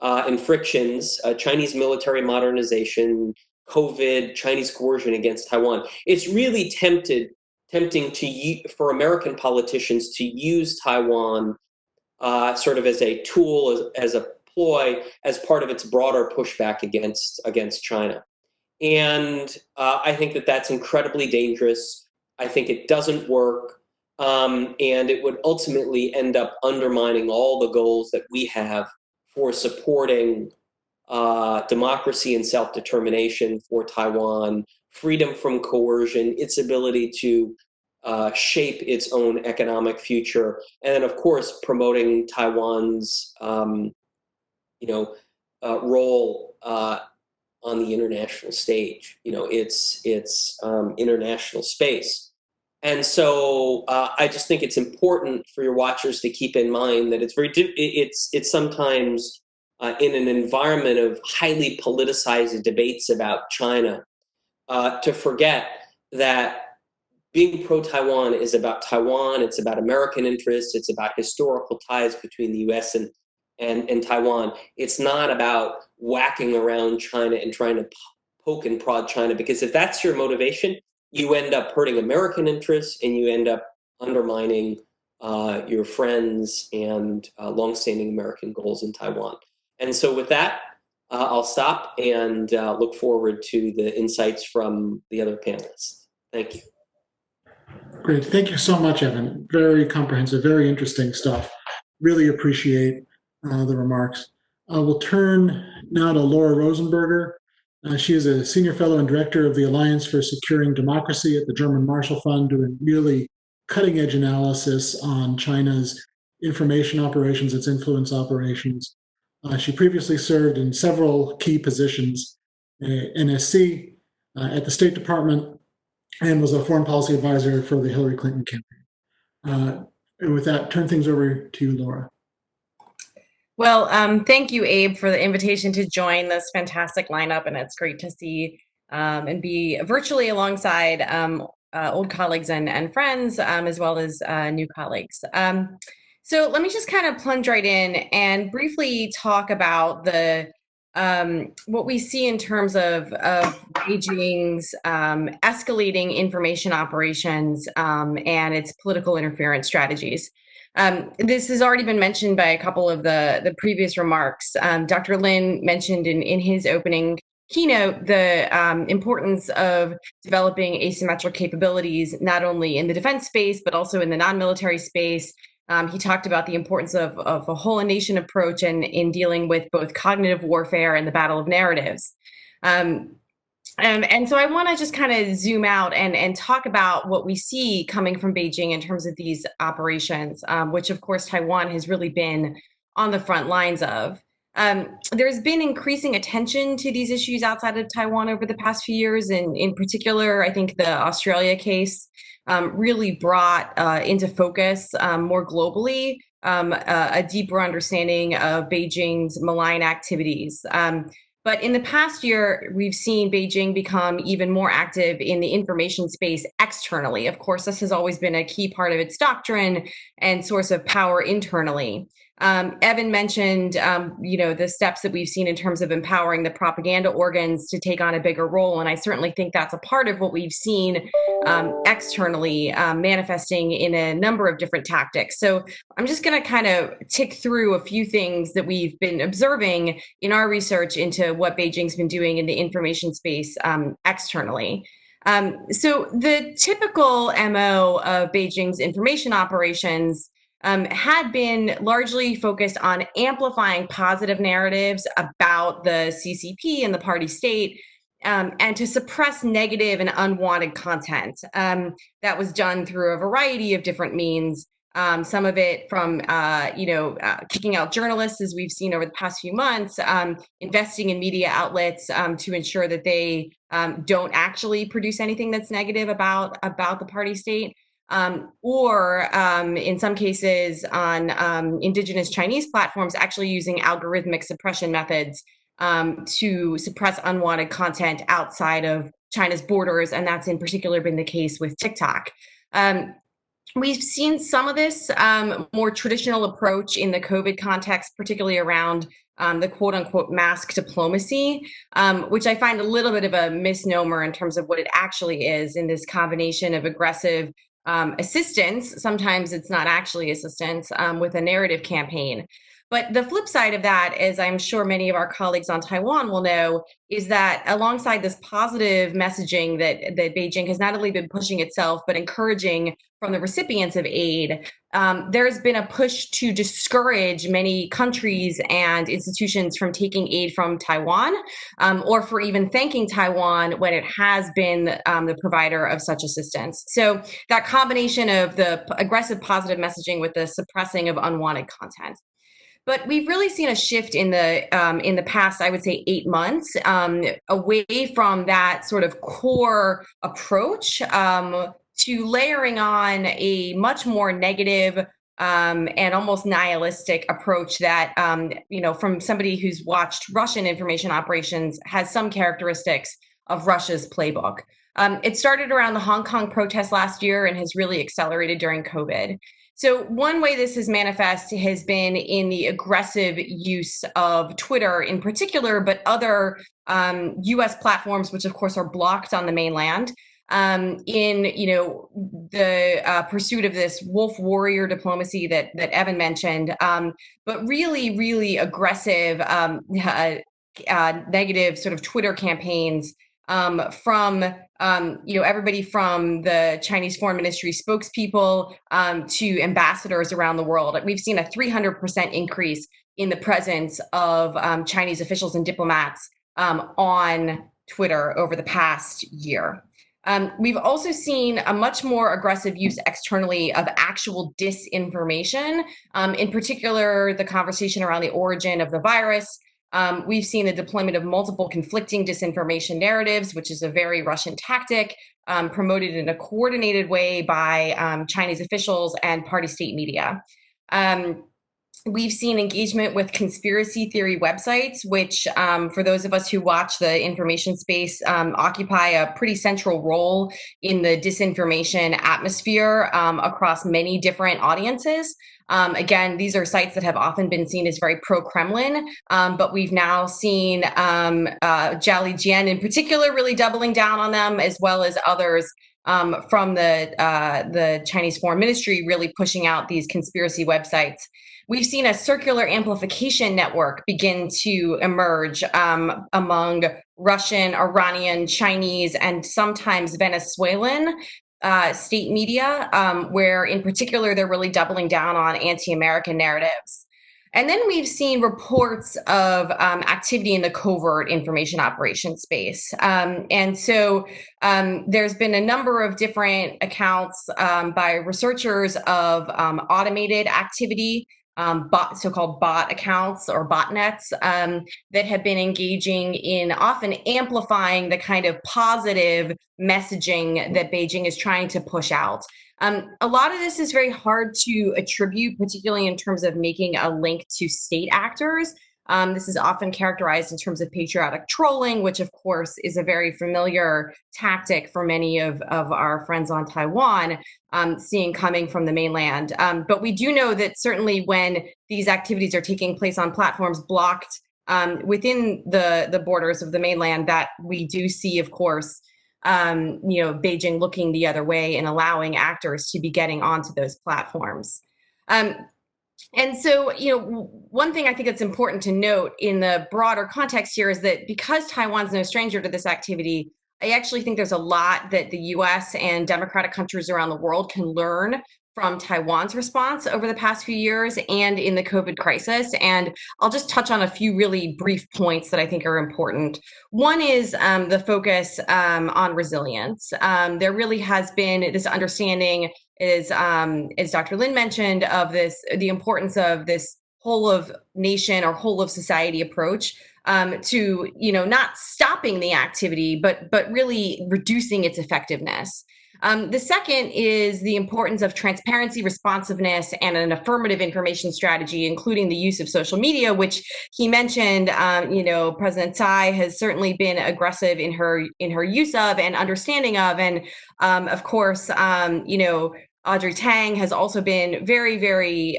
and frictions, Chinese military modernization, COVID, Chinese coercion against Taiwan, it's really tempting for American politicians to use Taiwan sort of as a tool, as a ploy, as part of its broader pushback against China. And I think that that's incredibly dangerous. I think it doesn't work, and it would ultimately end up undermining all the goals that we have for supporting democracy and self-determination for Taiwan, freedom from coercion, its ability to shape its own economic future, and then, of course, promoting Taiwan's role on the international stage, its international space. And so I just think it's important for your watchers to keep in mind that it's sometimes in an environment of highly politicized debates about China to forget that being pro-Taiwan is about Taiwan, it's about American interests, it's about historical ties between the U.S. and Taiwan. It's not about whacking around China and trying to poke and prod China, because if that's your motivation, you end up hurting American interests and you end up undermining your friends and longstanding American goals in Taiwan. And so with that, I'll stop and look forward to the insights from the other panelists. Thank you. Great. Thank you so much, Evan. Very comprehensive, very interesting stuff. Really appreciate the remarks. We'll turn now to Laura Rosenberger. She is a senior fellow and director of the Alliance for Securing Democracy at the German Marshall Fund, doing really cutting-edge analysis on China's information operations, its influence operations. She previously served in several key positions, NSC, at the State Department, and was a foreign policy advisor for the Hillary Clinton campaign. And with that, turn things over to you, Laura. Well, thank you, Abe, for the invitation to join this fantastic lineup, and it's great to see and be virtually alongside old colleagues and friends, as well as new colleagues. So let me just kind of plunge right in and briefly talk about the what we see in terms of Beijing's escalating information operations and its political interference strategies. This has already been mentioned by a couple of the previous remarks. Dr. Lin mentioned in his opening keynote the importance of developing asymmetric capabilities, not only in the defense space, but also in the non-military space. He talked about the importance of a whole nation approach and in dealing with both cognitive warfare and the battle of narratives. And so I want to just kind of zoom out and talk about what we see coming from Beijing in terms of these operations, which of course Taiwan has really been on the front lines of. There's been increasing attention to these issues outside of Taiwan over the past few years. And in particular, I think the Australia case really brought into focus more globally a deeper understanding of Beijing's malign activities. But in the past year, we've seen Beijing become even more active in the information space externally. Of course, this has always been a key part of its doctrine and source of power internally. Evan mentioned, the steps that we've seen in terms of empowering the propaganda organs to take on a bigger role. And I certainly think that's a part of what we've seen externally manifesting in a number of different tactics. So I'm just going to kind of tick through a few things that we've been observing in our research into what Beijing's been doing in the information space externally. So the typical MO of Beijing's information operations had been largely focused on amplifying positive narratives about the CCP and the party state, and to suppress negative and unwanted content. That was done through a variety of different means. Some of it from, kicking out journalists, as we've seen over the past few months, investing in media outlets to ensure that they don't actually produce anything that's negative about the party state. Or in some cases on indigenous Chinese platforms, actually using algorithmic suppression methods to suppress unwanted content outside of China's borders. And that's in particular been the case with TikTok. We've seen some of this more traditional approach in the COVID context, particularly around the quote unquote mask diplomacy, which I find a little bit of a misnomer in terms of what it actually is in this combination of aggressive assistance. Sometimes it's not actually assistance with a narrative campaign. But the flip side of that, as I'm sure many of our colleagues on Taiwan will know, is that alongside this positive messaging that Beijing has not only been pushing itself, but encouraging from the recipients of aid, there's been a push to discourage many countries and institutions from taking aid from Taiwan, or for even thanking Taiwan when it has been the provider of such assistance. So that combination of the aggressive positive messaging with the suppressing of unwanted content. But we've really seen a shift in the past, I would say, 8 months, away from that sort of core approach to layering on a much more negative and almost nihilistic approach that, from somebody who's watched Russian information operations, has some characteristics of Russia's playbook. It started around the Hong Kong protests last year and has really accelerated during COVID. So one way this has manifested has been in the aggressive use of Twitter in particular, but other U.S. platforms, which of course are blocked on the mainland, in the pursuit of this wolf warrior diplomacy that Evan mentioned, but really, really aggressive negative sort of Twitter campaigns from everybody from the Chinese Foreign Ministry spokespeople to ambassadors around the world. We've seen a 300% increase in the presence of Chinese officials and diplomats on Twitter over the past year. We've also seen a much more aggressive use externally of actual disinformation, in particular, the conversation around the origin of the virus. We've seen the deployment of multiple conflicting disinformation narratives, which is a very Russian tactic, promoted in a coordinated way by Chinese officials and party state media. We've seen engagement with conspiracy theory websites, which, for those of us who watch the information space, occupy a pretty central role in the disinformation atmosphere across many different audiences. Again, these are sites that have often been seen as very pro-Kremlin, but we've now seen Zhao Lijian in particular really doubling down on them, as well as others from the Chinese Foreign Ministry really pushing out these conspiracy websites. We've seen a circular amplification network begin to emerge among Russian, Iranian, Chinese, and sometimes Venezuelan state media, where in particular they're really doubling down on anti-American narratives. And then we've seen reports of activity in the covert information operations space. And so there's been a number of different accounts by researchers of automated activity, so-called bot accounts or botnets that have been engaging in often amplifying the kind of positive messaging that Beijing is trying to push out. A lot of this is very hard to attribute, particularly in terms of making a link to state actors. This is often characterized in terms of patriotic trolling, which of course is a very familiar tactic for many of our friends on Taiwan, seeing coming from the mainland. But we do know that certainly when these activities are taking place on platforms blocked within the borders of the mainland, that we do see, of course, Beijing looking the other way and allowing actors to be getting onto those platforms. And so, one thing I think it's important to note in the broader context here is that because Taiwan's no stranger to this activity, I actually think there's a lot that the U.S. and democratic countries around the world can learn from Taiwan's response over the past few years and in the COVID crisis. And I'll just touch on a few really brief points that I think are important. One is the focus on resilience. There really has been this understanding, as Dr. Lin mentioned, of the importance of this whole of nation or whole of society approach to not stopping the activity, but really reducing its effectiveness. The second is the importance of transparency, responsiveness, and an affirmative information strategy, including the use of social media, which he mentioned. President Tsai has certainly been aggressive in her use of and understanding of, and of course, Audrey Tang has also been very, very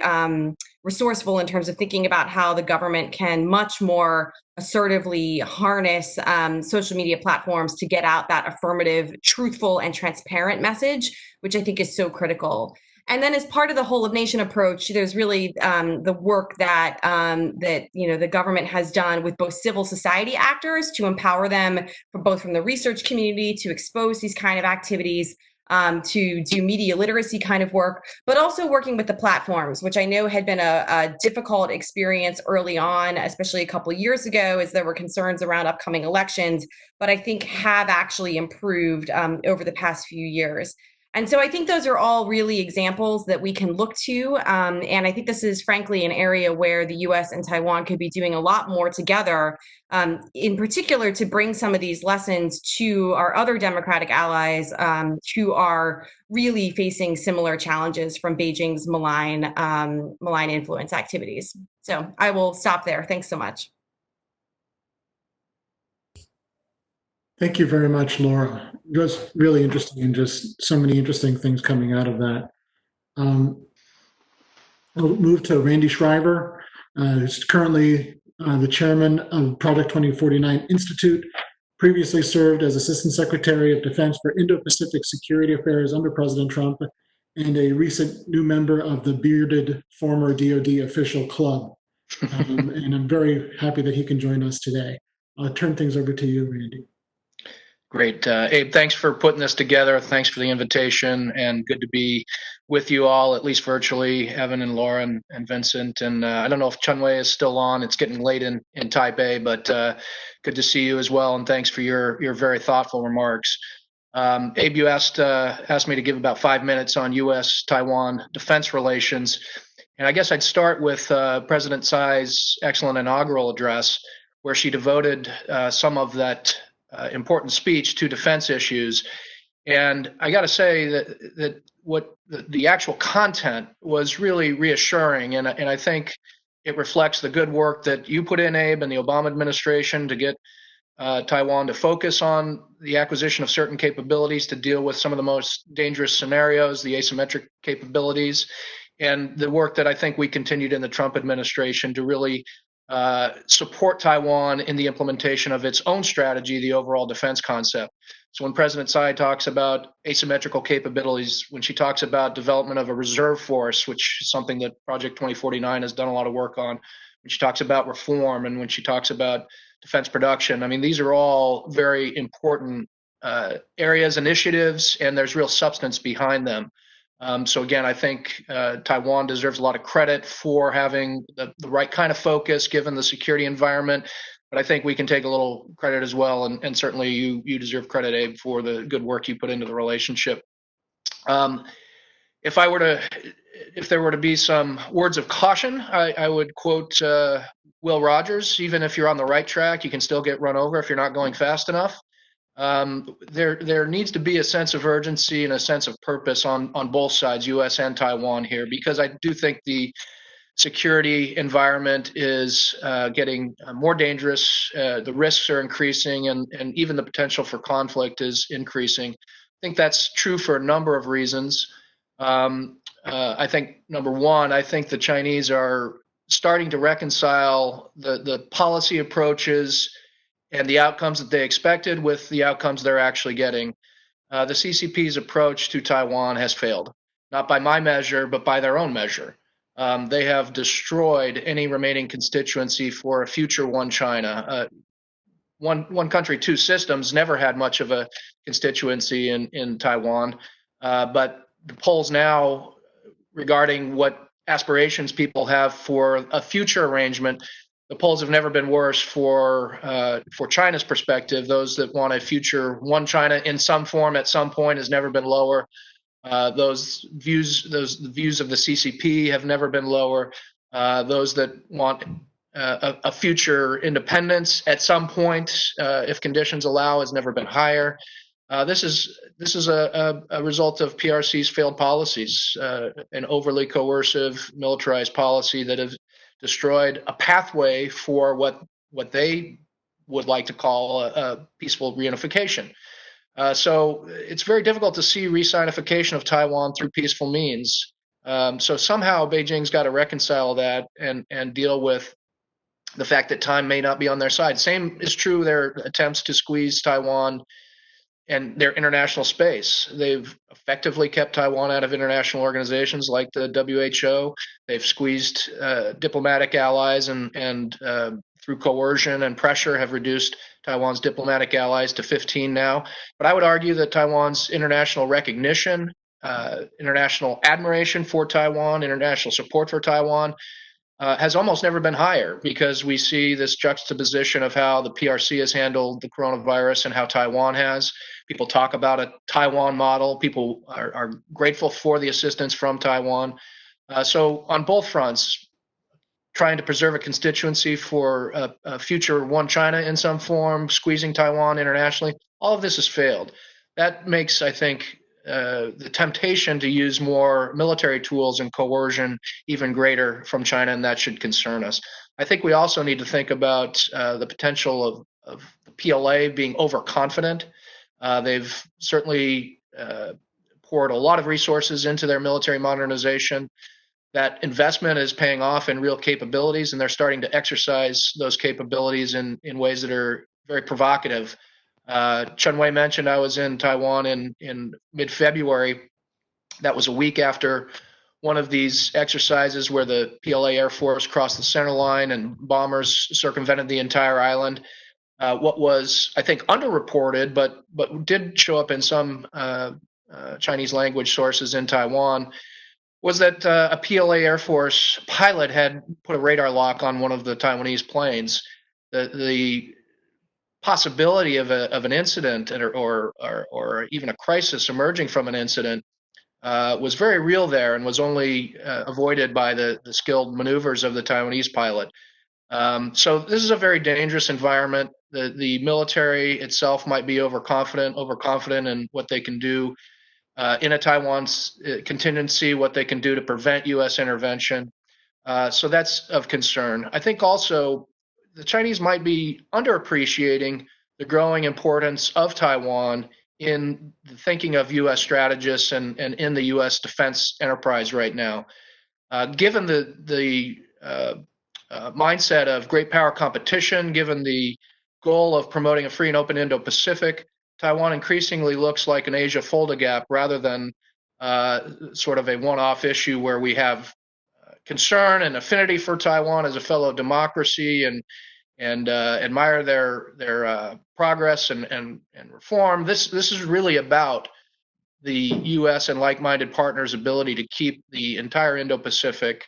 resourceful in terms of thinking about how the government can much more assertively harness social media platforms to get out that affirmative, truthful, and transparent message, which I think is so critical. And then as part of the whole of nation approach, there's really the work that the government has done with both civil society actors to empower them from the research community to expose these kind of activities, to do media literacy kind of work, but also working with the platforms, which I know had been a difficult experience early on, especially a couple of years ago, as there were concerns around upcoming elections, but I think have actually improved over the past few years. And so I think those are all really examples that we can look to. And I think this is frankly an area where the US and Taiwan could be doing a lot more together, in particular to bring some of these lessons to our other democratic allies who are really facing similar challenges from Beijing's malign influence activities. So I will stop there. Thanks so much. Thank you very much, Laura. It was really interesting and just so many interesting things coming out of that. I'll move to Randy Shriver, who's currently the chairman of Project 2049 Institute, previously served as Assistant Secretary of Defense for Indo-Pacific Security Affairs under President Trump, and a recent new member of the bearded former DoD official club. And I'm very happy that he can join us today. I'll turn things over to you, Randy. Great. Abe, thanks for putting this together. Thanks for the invitation, and good to be with you all, at least virtually, Evan and Laura and Vincent. And I don't know if Chunwei is still on. It's getting late in Taipei, but good to see you as well. And thanks for your very thoughtful remarks. Abe, you asked me to give about 5 minutes on U.S. Taiwan defense relations. And I guess I'd start with President Tsai's excellent inaugural address, where she devoted some of that important speech to defense issues. And I got to say that what the actual content was really reassuring, and I think it reflects the good work that you put in, Abe, and the Obama administration to get Taiwan to focus on the acquisition of certain capabilities to deal with some of the most dangerous scenarios, the asymmetric capabilities, and the work that I think we continued in the Trump administration to really support Taiwan in the implementation of its own strategy, the overall defense concept. So when President Tsai talks about asymmetrical capabilities, when she talks about development of a reserve force, which is something that Project 2049 has done a lot of work on, when she talks about reform, and when she talks about defense production, I mean, these are all very important areas, initiatives, and there's real substance behind them. So again, I think Taiwan deserves a lot of credit for having the right kind of focus given the security environment. But I think we can take a little credit as well, and certainly you deserve credit, Abe, for the good work you put into the relationship. If there were to be some words of caution, I would quote Will Rogers: "Even if you're on the right track, you can still get run over if you're not going fast enough." There needs to be a sense of urgency and a sense of purpose on both sides, U.S. and Taiwan here, because I do think the security environment is getting more dangerous. The risks are increasing, and even the potential for conflict is increasing. I think that's true for a number of reasons. I think, number one, I think the Chinese are starting to reconcile the policy approaches and the outcomes that they expected with the outcomes they're actually getting. The CCP's approach to Taiwan has failed, not by my measure, but by their own measure. They have destroyed any remaining constituency for a future one China. One country, two systems never had much of a constituency in Taiwan, but the polls now regarding what aspirations people have for a future arrangement, the polls have never been worse for China's perspective. Those that want a future one China in some form at some point has never been lower. Those views of the CCP have never been lower. Those that want a future independence at some point, if conditions allow, has never been higher. This is a result of PRC's failed policies, an overly coercive, militarized policy that has destroyed a pathway for what they would like to call a peaceful reunification. So it's very difficult to see re-sinification of Taiwan through peaceful means. So somehow Beijing's got to reconcile that and deal with the fact that time may not be on their side. Same is true their attempts to squeeze Taiwan and their international space. They've effectively kept Taiwan out of international organizations like the WHO. They've squeezed diplomatic allies and through coercion and pressure have reduced Taiwan's diplomatic allies to 15 now. But I would argue that Taiwan's international recognition, international admiration for Taiwan, international support for Taiwan has almost never been higher, because we see this juxtaposition of how the PRC has handled the coronavirus and how Taiwan has. People talk about a Taiwan model. People are grateful for the assistance from Taiwan. So on both fronts, trying to preserve a constituency for a future one China in some form, squeezing Taiwan internationally, all of this has failed. That makes, I think, the temptation to use more military tools and coercion even greater from China, and that should concern us. I think we also need to think about the potential of the PLA being overconfident. They've certainly poured a lot of resources into their military modernization. That investment is paying off in real capabilities, and they're starting to exercise those capabilities in ways that are very provocative. Chun-Wei mentioned I was in Taiwan in mid-February. That was a week after one of these exercises where the PLA Air Force crossed the center line and bombers circumvented the entire island. What was, I think, underreported, but did show up in some Chinese language sources in Taiwan, was that a PLA Air Force pilot had put a radar lock on one of the Taiwanese planes. The possibility of an incident or even a crisis emerging from an incident was very real there, and was only avoided by the skilled maneuvers of the Taiwanese pilot. So this is a very dangerous environment. The military itself might be overconfident in what they can do. in a Taiwan contingency, what they can do to prevent U.S. intervention. So that's of concern. I think also the Chinese might be underappreciating the growing importance of Taiwan in the thinking of U.S. strategists and in the U.S. defense enterprise right now. Given the mindset of great power competition, given the goal of promoting a free and open Indo-Pacific, Taiwan increasingly looks like an Asia fold-a-gap rather than sort of a one-off issue where we have concern and affinity for Taiwan as a fellow democracy and admire their progress and reform. This is really about the U.S. and like-minded partners' ability to keep the entire Indo-Pacific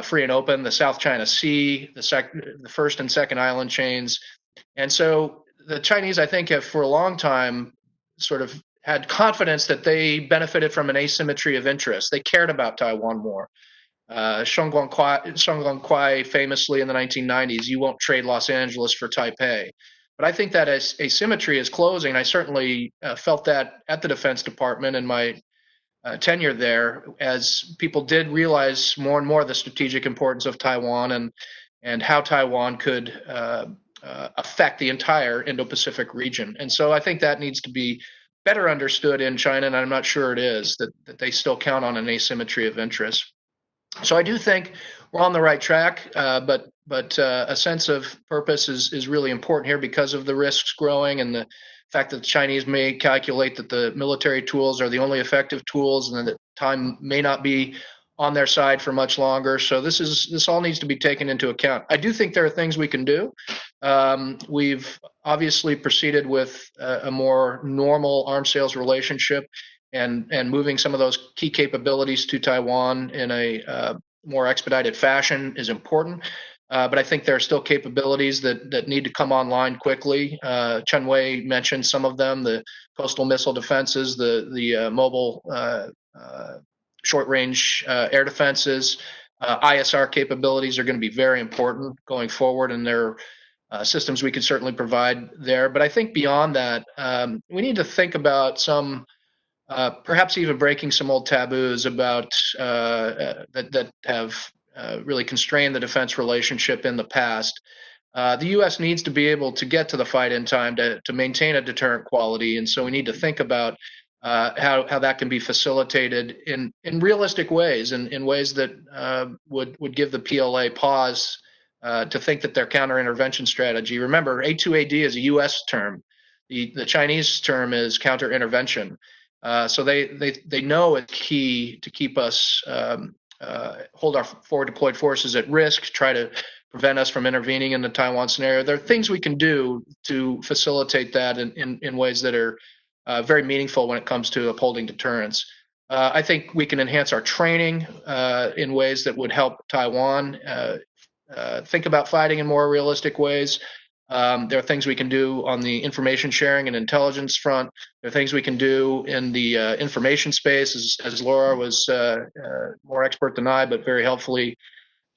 free and open, the South China Sea, the first and second island chains. And so the Chinese, I think, have for a long time sort of had confidence that they benefited from an asymmetry of interest. They cared about Taiwan more. Sheng Guangquai famously in the 1990s, you won't trade Los Angeles for Taipei. But I think that as asymmetry is closing, I certainly felt that at the Defense Department in my tenure there, as people did realize more and more the strategic importance of Taiwan and how Taiwan could affect the entire Indo-Pacific region. And so I think that needs to be better understood in China, and I'm not sure it is, that they still count on an asymmetry of interest. So I do think we're on the right track, but a sense of purpose is really important here because of the risks growing and the fact that the Chinese may calculate that the military tools are the only effective tools and that time may not be on their side for much longer. So this all needs to be taken into account. I do think there are things we can do. We've obviously proceeded with a more normal arms sales relationship and moving some of those key capabilities to Taiwan in a more expedited fashion is important. But I think there are still capabilities that need to come online quickly. Chen Wei mentioned some of them: the coastal missile defenses, the mobile short-range air defenses. ISR capabilities are going to be very important going forward, and there are systems we can certainly provide there. But I think beyond that, we need to think about some, perhaps even breaking some old taboos about that have really constrained the defense relationship in the past. The U.S. needs to be able to get to the fight in time to maintain a deterrent quality, and so we need to think about how that can be facilitated in realistic ways, in ways that would give the PLA pause to think that their counter-intervention strategy. Remember, A2AD is a U.S. term. The Chinese term is counter-intervention. So they know it's key to keep us hold our forward deployed forces at risk, try to prevent us from intervening in the Taiwan scenario. There are things we can do to facilitate that in ways that are very meaningful when it comes to upholding deterrence. I think we can enhance our training in ways that would help Taiwan think about fighting in more realistic ways. There are things we can do on the information sharing and intelligence front. There are things we can do in the information space, as Laura was more expert than I, but very helpfully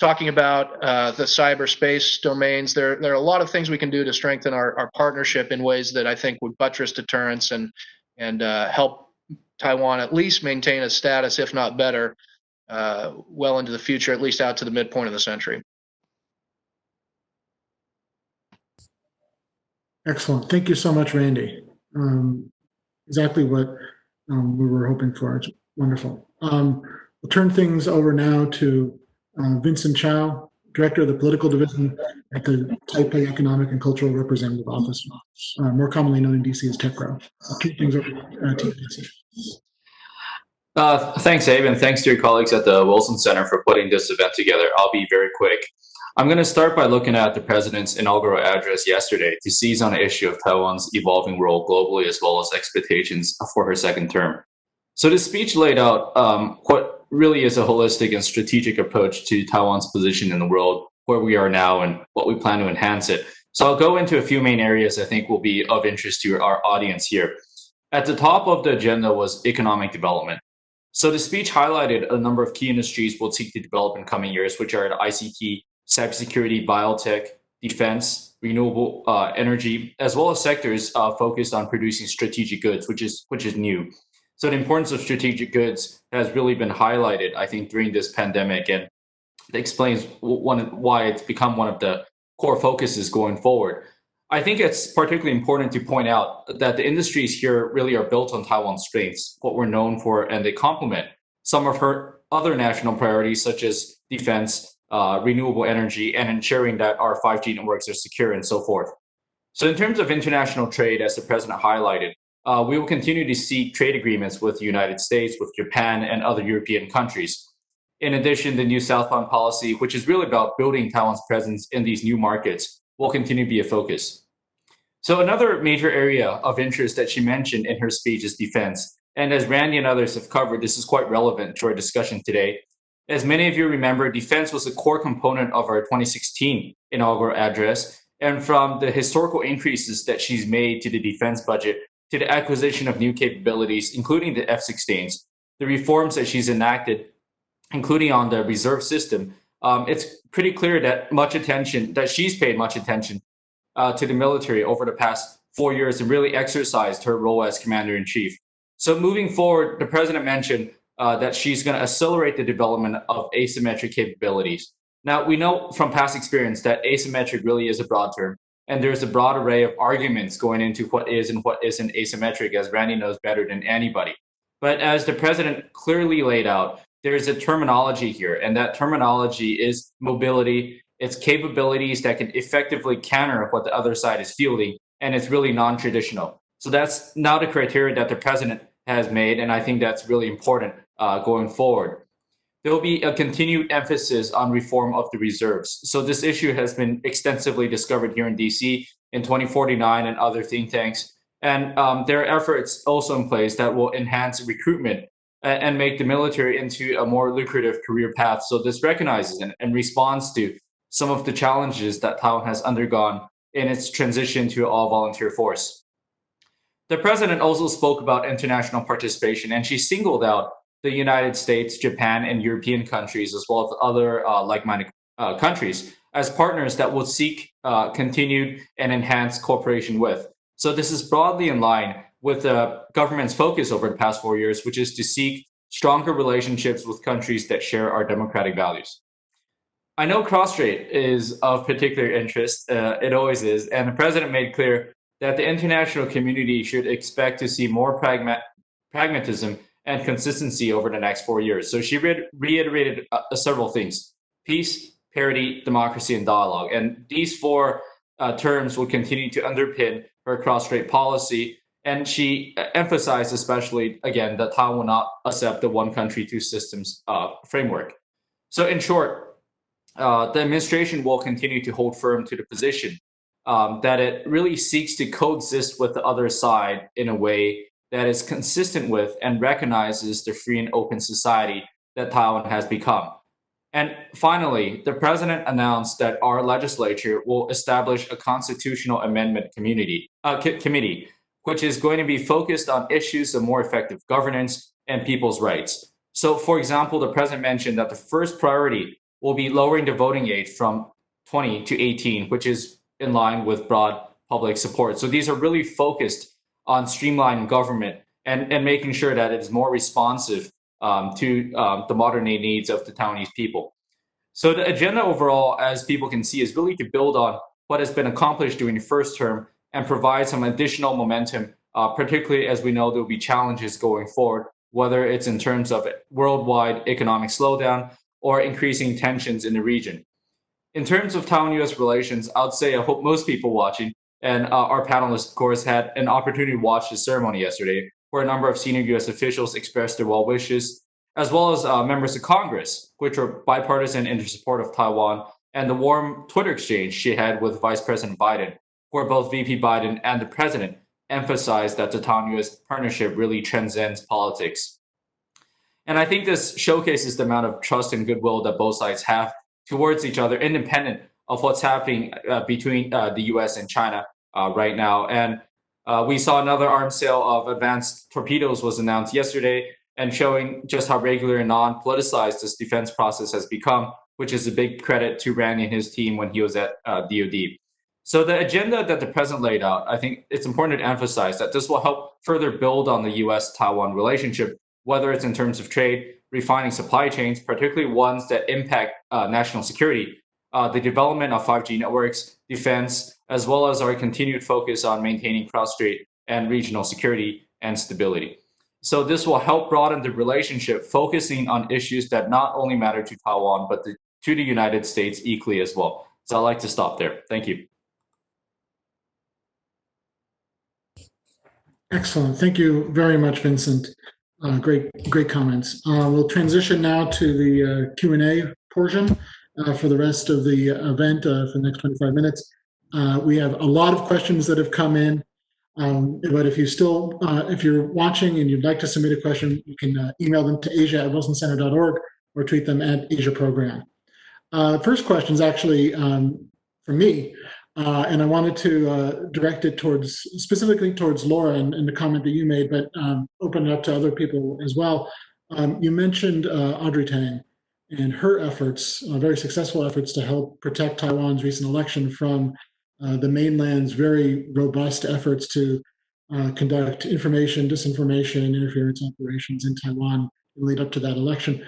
talking about the cyberspace domains. There are a lot of things we can do to strengthen our partnership in ways that I think would buttress deterrence and help Taiwan at least maintain a status, if not better, well into the future, at least out to the midpoint of the century. Excellent. Thank you so much, Randy. Exactly what we were hoping for. It's wonderful. We'll turn things over now to Vincent Chou, Director of the Political Division at the Taipei Economic and Cultural Representative Office, more commonly known in DC as TECRO. I'll turn things over to you, Vincent. Thanks, Abe, and thanks to your colleagues at the Wilson Center for putting this event together. I'll be very quick. I'm going to start by looking at the president's inaugural address yesterday to seize on the issue of Taiwan's evolving role globally as well as expectations for her second term. So the speech laid out what really is a holistic and strategic approach to Taiwan's position in the world, where we are now, and what we plan to enhance it. So I'll go into a few main areas I think will be of interest to our audience here. At the top of the agenda was economic development. So the speech highlighted a number of key industries we'll seek to develop in coming years, which are the ICT, cybersecurity, biotech, defense, renewable energy, as well as sectors focused on producing strategic goods, which is new. So the importance of strategic goods has really been highlighted, I think, during this pandemic, and it explains why it's become one of the core focuses going forward. I think it's particularly important to point out that the industries here really are built on Taiwan's strengths, what we're known for, and they complement some of her other national priorities, such as defense, renewable energy, and ensuring that our 5G networks are secure and so forth. So in terms of international trade, as the president highlighted, we will continue to seek trade agreements with the United States, with Japan, and other European countries. In addition, the new southbound policy, which is really about building Taiwan's presence in these new markets, will continue to be a focus. So another major area of interest that she mentioned in her speech is defense. And as Randy and others have covered, this is quite relevant to our discussion today. As many of you remember, defense was a core component of our 2016 inaugural address. And from the historical increases that she's made to the defense budget, to the acquisition of new capabilities, including the F-16s, the reforms that she's enacted, including on the reserve system, it's pretty clear that she's paid much attention to the military over the past 4 years and really exercised her role as commander-in-chief. So moving forward, the president mentioned that she's going to accelerate the development of asymmetric capabilities. Now, we know from past experience that asymmetric really is a broad term, and there's a broad array of arguments going into what is and what isn't asymmetric, as Randy knows better than anybody. But as the president clearly laid out, there's a terminology here, and that terminology is mobility. It's capabilities that can effectively counter what the other side is fielding, and it's really non-traditional. So that's now the criteria that the president has made, and I think that's really important going forward. There will be a continued emphasis on reform of the reserves. So this issue has been extensively discovered here in DC in 2049 and other think tanks. And there are efforts also in place that will enhance recruitment and make the military into a more lucrative career path. So this recognizes and responds to some of the challenges that Taiwan has undergone in its transition to an all-volunteer force. The president also spoke about international participation, and she singled out the United States, Japan, and European countries, as well as other like-minded countries, as partners that will seek continued and enhanced cooperation with. So this is broadly in line with the government's focus over the past 4 years, which is to seek stronger relationships with countries that share our democratic values. I know cross-strait is of particular interest. It always is. And the president made clear that the international community should expect to see more pragmatism and consistency over the next 4 years. So she reiterated several things: peace, parity, democracy, and dialogue. And these four terms will continue to underpin her cross-strait policy. And she emphasized especially, again, that Taiwan will not accept the one country, two systems framework. So in short, the administration will continue to hold firm to the position that it really seeks to coexist with the other side in a way that is consistent with and recognizes the free and open society that Taiwan has become. And finally, the president announced that our legislature will establish a constitutional amendment committee, which is going to be focused on issues of more effective governance and people's rights. So, for example, the president mentioned that the first priority will be lowering the voting age from 20 to 18, which is in line with broad public support. So these are really focused on streamlining government and making sure that it is more responsive to the modern day needs of the Taiwanese people. So the agenda overall, as people can see, is really to build on what has been accomplished during the first term and provide some additional momentum, particularly as we know there will be challenges going forward, whether it's in terms of worldwide economic slowdown or increasing tensions in the region. In terms of Taiwan-US relations, I would say I hope most people watching, and our panelists, of course, had an opportunity to watch the ceremony yesterday, where a number of senior US officials expressed their well wishes, as well as members of Congress, which were bipartisan in support of Taiwan, and the warm Twitter exchange she had with Vice President Biden, where both VP Biden and the president emphasized that the Taiwan-US partnership really transcends politics. And I think this showcases the amount of trust and goodwill that both sides have towards each other, independent of what's happening between the US and China right now. And we saw another arms sale of advanced torpedoes was announced yesterday, and showing just how regular and non-politicized this defense process has become, which is a big credit to Randy and his team when he was at DoD. So the agenda that the president laid out, I think it's important to emphasize that this will help further build on the U.S.-Taiwan relationship, whether it's in terms of trade, refining supply chains, particularly ones that impact national security, the development of 5G networks, defense, as well as our continued focus on maintaining cross-strait and regional security and stability. So this will help broaden the relationship, focusing on issues that not only matter to Taiwan, but to the United States equally as well. So I'd like to stop there. Thank you. Excellent. Thank you very much, Vincent. Great comments. We'll transition now to the Q&A portion for the rest of the event for the next 25 minutes. We have a lot of questions that have come in, but if you're watching and you'd like to submit a question, you can email them to asia@wilsoncenter.org or tweet them at Asia Program. First question is actually for me. And I wanted to direct it specifically towards Laura and the comment that you made, but open it up to other people as well. You mentioned Audrey Tang and her efforts, very successful efforts to help protect Taiwan's recent election from the mainland's very robust efforts to conduct information, disinformation, and interference operations in Taiwan in the lead up to that election.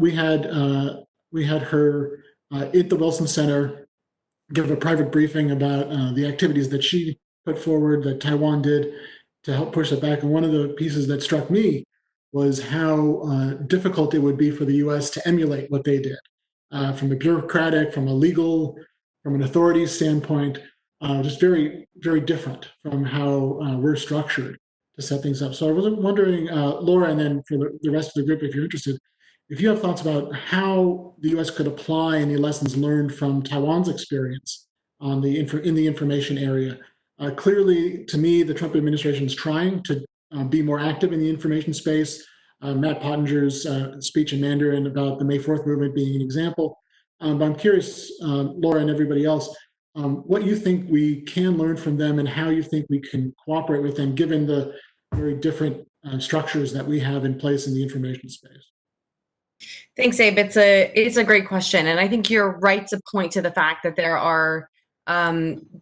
We had her at the Wilson Center give a private briefing about the activities that she put forward, that Taiwan did to help push it back. And one of the pieces that struck me was how difficult it would be for the U.S. to emulate what they did from a bureaucratic, from a legal, from an authorities standpoint, just very, very different from how we're structured to set things up. So I was wondering, Laura, and then for the rest of the group, if you're interested, if you have thoughts about how the U.S. could apply any lessons learned from Taiwan's experience in the information area. Clearly, to me, the Trump administration is trying to be more active in the information space. Matt Pottinger's speech in Mandarin about the May 4th movement being an example. But I'm curious, Laura and everybody else, what you think we can learn from them and how you think we can cooperate with them, given the very different structures that we have in place in the information space. Thanks, Abe. It's a great question. And I think you're right to point to the fact that there are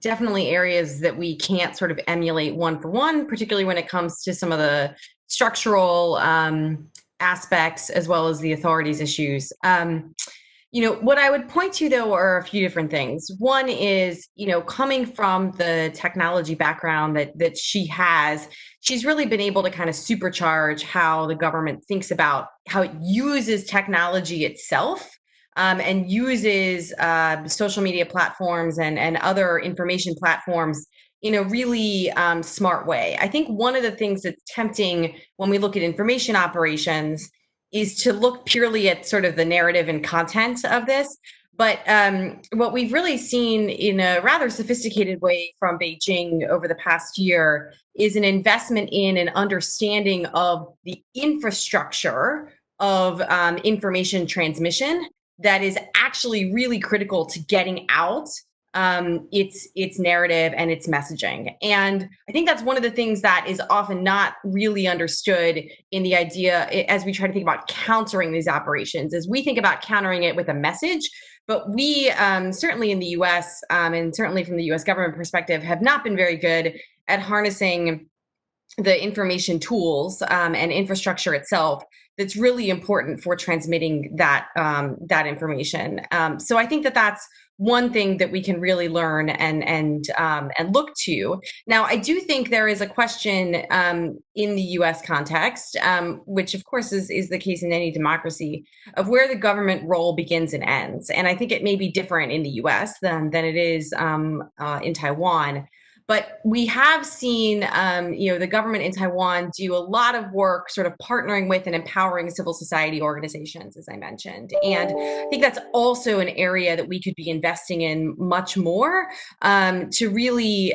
definitely areas that we can't sort of emulate one for one, particularly when it comes to some of the structural aspects as well as the authorities issues. What I would point to, though, are a few different things. One is, coming from the technology background that she has, she's really been able to kind of supercharge how the government thinks about how it uses technology itself and uses social media platforms and other information platforms in a really smart way. I think one of the things that's tempting when we look at information operations is to look purely at sort of the narrative and content of this. But what we've really seen in a rather sophisticated way from Beijing over the past year is an investment in an understanding of the infrastructure of information transmission that is actually really critical to getting out its narrative and its messaging. And I think that's one of the things that is often not really understood in the idea as we try to think about countering these operations, is we think about countering it with a message, but we certainly in the US and certainly from the US government perspective have not been very good at harnessing the information tools and infrastructure itself that's really important for transmitting that information. So I think that's one thing that we can really learn and look to. Now, I do think there is a question in the U.S. context, which of course is the case in any democracy, of where the government role begins and ends. And I think it may be different in the U.S. than it is in Taiwan. But we have seen, the government in Taiwan do a lot of work sort of partnering with and empowering civil society organizations, as I mentioned. And I think that's also an area that we could be investing in much more to really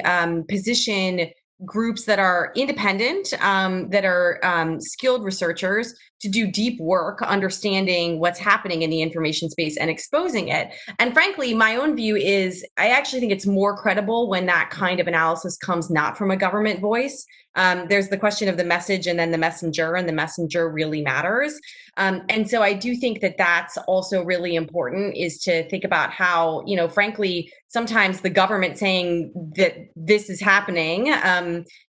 position groups that are independent, that are skilled researchers to do deep work understanding what's happening in the information space and exposing it. And frankly, my own view is I actually think it's more credible when that kind of analysis comes not from a government voice. There's the question of the message and then the messenger, and the messenger really matters. And so I do think that that's also really important, is to think about how, frankly, sometimes the government saying that this is happening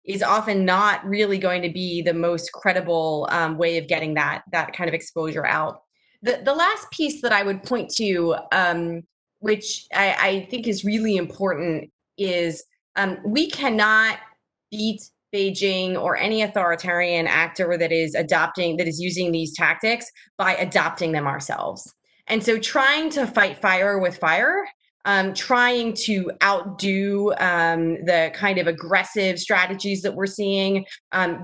is often not really going to be the most credible way of getting that kind of exposure out. The last piece that I would point to, which I think is really important, is we cannot beat Beijing or any authoritarian actor that is using these tactics by adopting them ourselves. And so trying to fight fire with fire, trying to outdo the kind of aggressive strategies that we're seeing,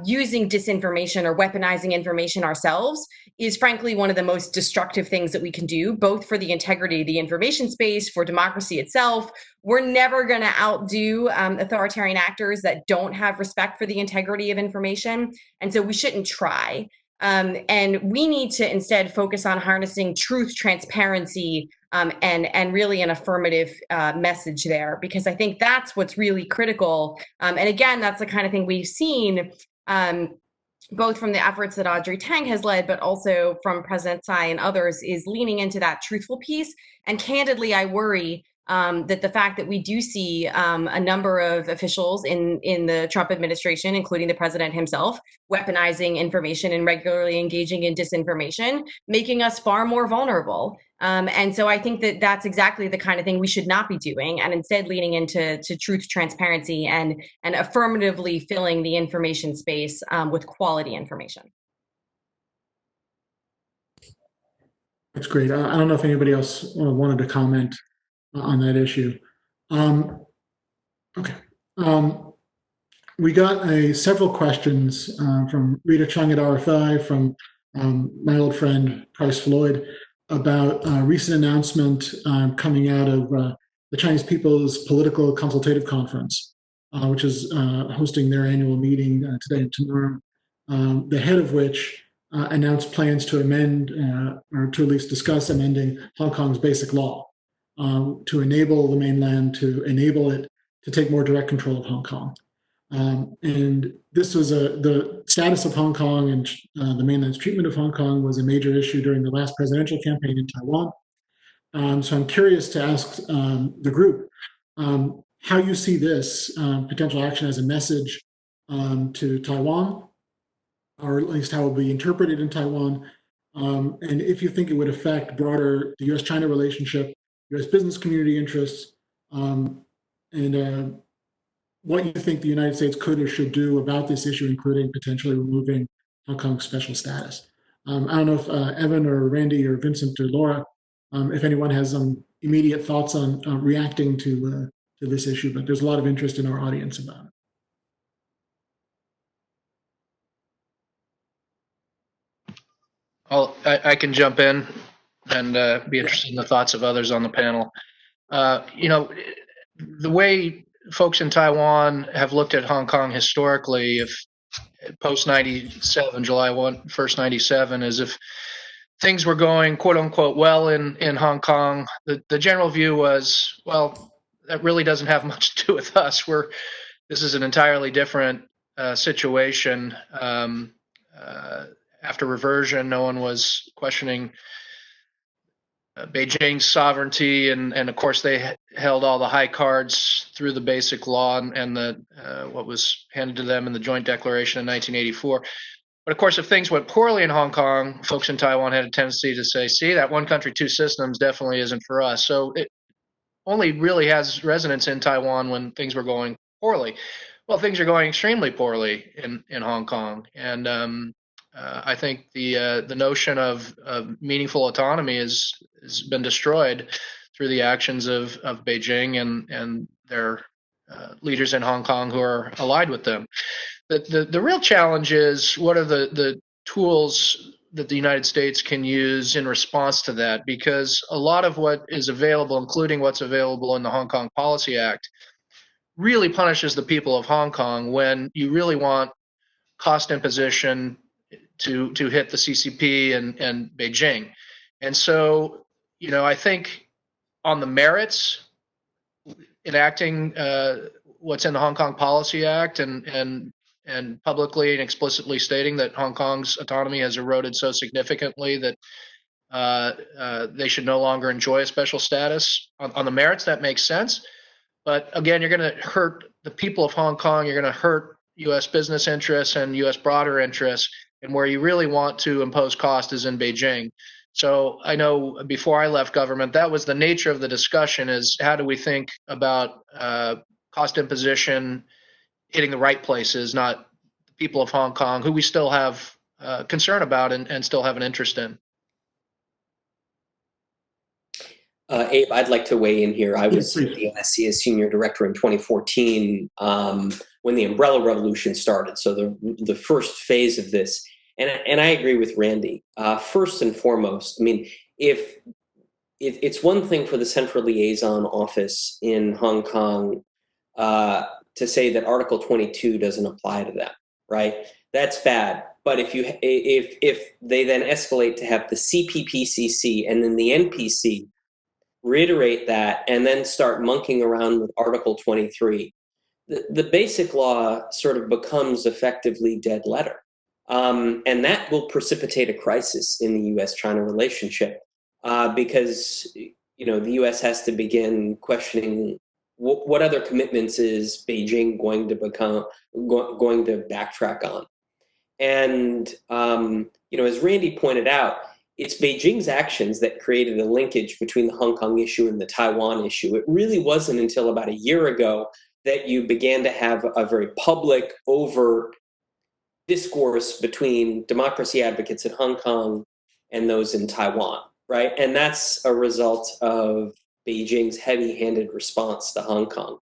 using disinformation or weaponizing information ourselves, is frankly one of the most destructive things that we can do, both for the integrity of the information space, for democracy itself. We're never going to outdo authoritarian actors that don't have respect for the integrity of information. And so we shouldn't try. And we need to instead focus on harnessing truth, transparency, and really an affirmative message there, because I think that's what's really critical. And again, that's the kind of thing we've seen both from the efforts that Audrey Tang has led, but also from President Tsai and others, is leaning into that truthful piece. And candidly, I worry that the fact that we do see a number of officials in the Trump administration, including the president himself, weaponizing information and regularly engaging in disinformation, making us far more vulnerable. And so I think that that's exactly the kind of thing we should not be doing, and instead leaning into truth, transparency, and affirmatively filling the information space with quality information. That's great. I don't know if anybody else wanted to comment on that issue. Okay. We got several questions from Rita Chung at RFI, from my old friend Price Floyd, about a recent announcement coming out of the Chinese People's Political Consultative Conference, which is hosting their annual meeting today and tomorrow, the head of which announced plans to amend, or to at least discuss amending Hong Kong's basic law, to enable the mainland, to enable it to take more direct control of Hong Kong. And this was the status of Hong Kong and the mainland's treatment of Hong Kong was a major issue during the last presidential campaign in Taiwan. So I'm curious to ask the group how you see this potential action as a message to Taiwan, or at least how it will be interpreted in Taiwan, and if you think it would affect broader the U.S.-China relationship, U.S. business community interests, and what you think the United States could or should do about this issue, including potentially removing Hong Kong's special status. I don't know if Evan or Randy or Vincent or Laura, if anyone has some immediate thoughts on reacting to this issue, but there's a lot of interest in our audience about it. I can jump in and be interested in the thoughts of others on the panel. The way folks in Taiwan have looked at Hong Kong historically, if post 97, July 1st, 97, is if things were going quote unquote well in Hong Kong, the general view was, well, that really doesn't have much to do with us. This is an entirely different situation. After reversion, no one was questioning Beijing's sovereignty, and of course they held all the high cards through the basic law and the what was handed to them in the Joint Declaration in 1984. But of course, if things went poorly in Hong Kong, folks in Taiwan had a tendency to say, see, that one country, two systems definitely isn't for us. So it only really has resonance in Taiwan when things were going poorly. Well, things are going extremely poorly in Hong Kong, and I think the notion of meaningful autonomy has been destroyed through the actions of Beijing and their leaders in Hong Kong who are allied with them. The real challenge is, what are the tools that the United States can use in response to that? Because a lot of what is available, including what's available in the Hong Kong Policy Act, really punishes the people of Hong Kong when you really want cost imposition to hit the CCP and Beijing. And so, I think on the merits, enacting what's in the Hong Kong Policy Act and publicly and explicitly stating that Hong Kong's autonomy has eroded so significantly that they should no longer enjoy a special status. On the merits, that makes sense. But again, you're going to hurt the people of Hong Kong. You're going to hurt U.S. business interests and U.S. broader interests. And where you really want to impose cost is in Beijing. So I know before I left government, that was the nature of the discussion, is how do we think about cost imposition hitting the right places, not the people of Hong Kong, who we still have concern about and still have an interest in. Abe, I'd like to weigh in here. I was Yes, at the NSC as senior director in 2014 when the umbrella revolution started. So the first phase of this, and I agree with Randy. First and foremost, I mean, if it's one thing for the Central Liaison Office in Hong Kong to say that Article 22 doesn't apply to them, right? That's bad. But if they then escalate to have the CPPCC and then the NPC reiterate that and then start monkeying around with Article 23, the basic law sort of becomes effectively dead letter. And that will precipitate a crisis in the U.S.-China relationship because, the U.S. has to begin questioning what other commitments is Beijing going to backtrack on. And, as Randy pointed out, it's Beijing's actions that created a linkage between the Hong Kong issue and the Taiwan issue. It really wasn't until about a year ago that you began to have a very public, overt discourse between democracy advocates in Hong Kong and those in Taiwan, right? And that's a result of Beijing's heavy-handed response to Hong Kong.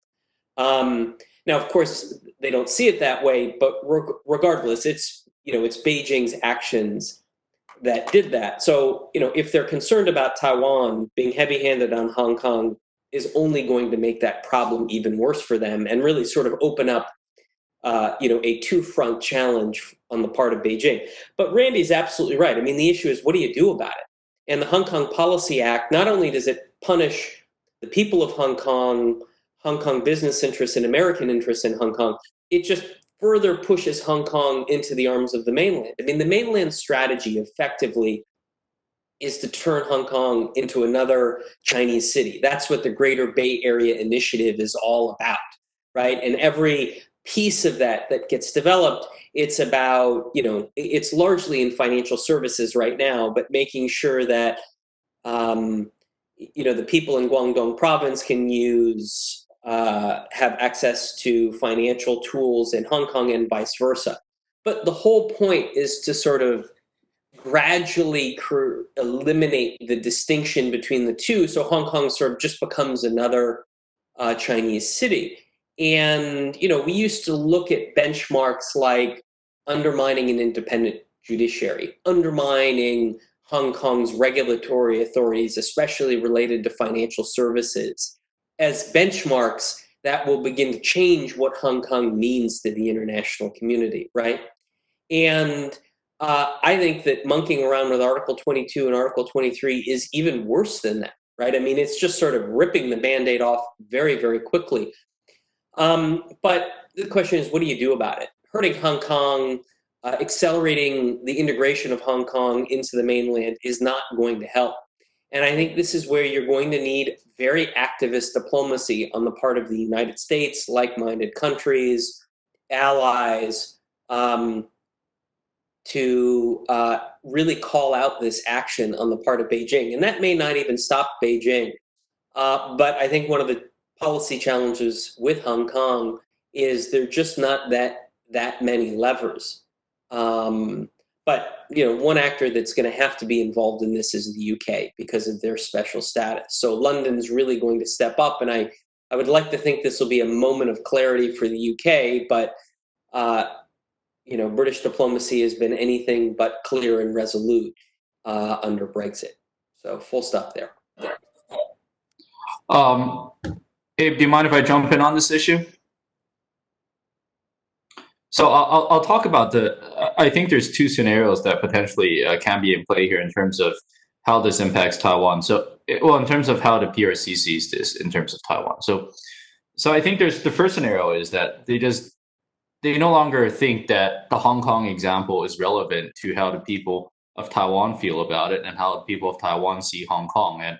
Now, of course, they don't see it that way, but regardless, it's Beijing's actions that did that. So, if they're concerned about Taiwan, being heavy-handed on Hong Kong is only going to make that problem even worse for them and really sort of open up, a two-front challenge on the part of Beijing. But Randy's absolutely right. I mean, the issue is, what do you do about it? And the Hong Kong Policy Act, not only does it punish the people of Hong Kong business interests and American interests in Hong Kong, it just further pushes Hong Kong into the arms of the mainland. I mean, the mainland strategy effectively is to turn Hong Kong into another Chinese city. That's what the Greater Bay Area Initiative is all about, right? And every piece of that gets developed, it's about, it's largely in financial services right now, but making sure that, the people in Guangdong province can have access to financial tools in Hong Kong and vice versa. But the whole point is to sort of gradually eliminate the distinction between the two, so Hong Kong sort of just becomes another Chinese city. And, we used to look at benchmarks like undermining an independent judiciary, undermining Hong Kong's regulatory authorities, especially related to financial services, as benchmarks that will begin to change what Hong Kong means to the international community, right? And I think that monkeying around with Article 22 and Article 23 is even worse than that, right? I mean, it's just sort of ripping the Band-Aid off very, very quickly. But the question is, what do you do about it? Hurting Hong Kong, accelerating the integration of Hong Kong into the mainland is not going to help. And I think this is where you're going to need very activist diplomacy on the part of the United States, like-minded countries, allies, to really call out this action on the part of Beijing. And that may not even stop Beijing. But I think one of the policy challenges with Hong Kong is there are just not that many levers. But one actor that's going to have to be involved in this is the UK because of their special status. So London's really going to step up, and I would like to think this will be a moment of clarity for the UK, but British diplomacy has been anything but clear and resolute under Brexit. So full stop there. Abe, do you mind if I jump in on this issue? So I'll talk about I think there's two scenarios that potentially can be in play here in terms of how this impacts Taiwan. So, well, in terms of how the PRC sees this in terms of Taiwan. So I think there's the first scenario is that they no longer think that the Hong Kong example is relevant to how the people of Taiwan feel about it and how the people of Taiwan see Hong Kong. And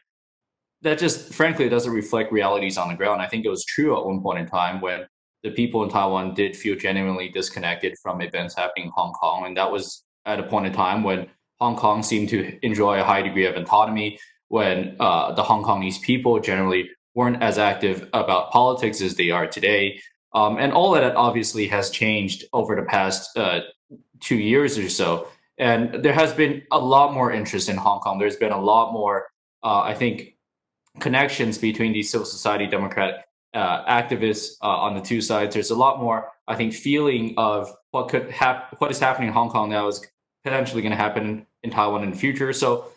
that just frankly doesn't reflect realities on the ground. I think it was true at one point in time when the people in Taiwan did feel genuinely disconnected from events happening in Hong Kong. And that was at a point in time when Hong Kong seemed to enjoy a high degree of autonomy, when the Hong Kongese people generally weren't as active about politics as they are today. And all of that obviously has changed over the past 2 years or so. And there has been a lot more interest in Hong Kong. There's been a lot more, I think, connections between these civil society democratic activists on the two sides. There's a lot more, I think, feeling of what is happening in Hong Kong now is potentially going to happen in Taiwan in the future. So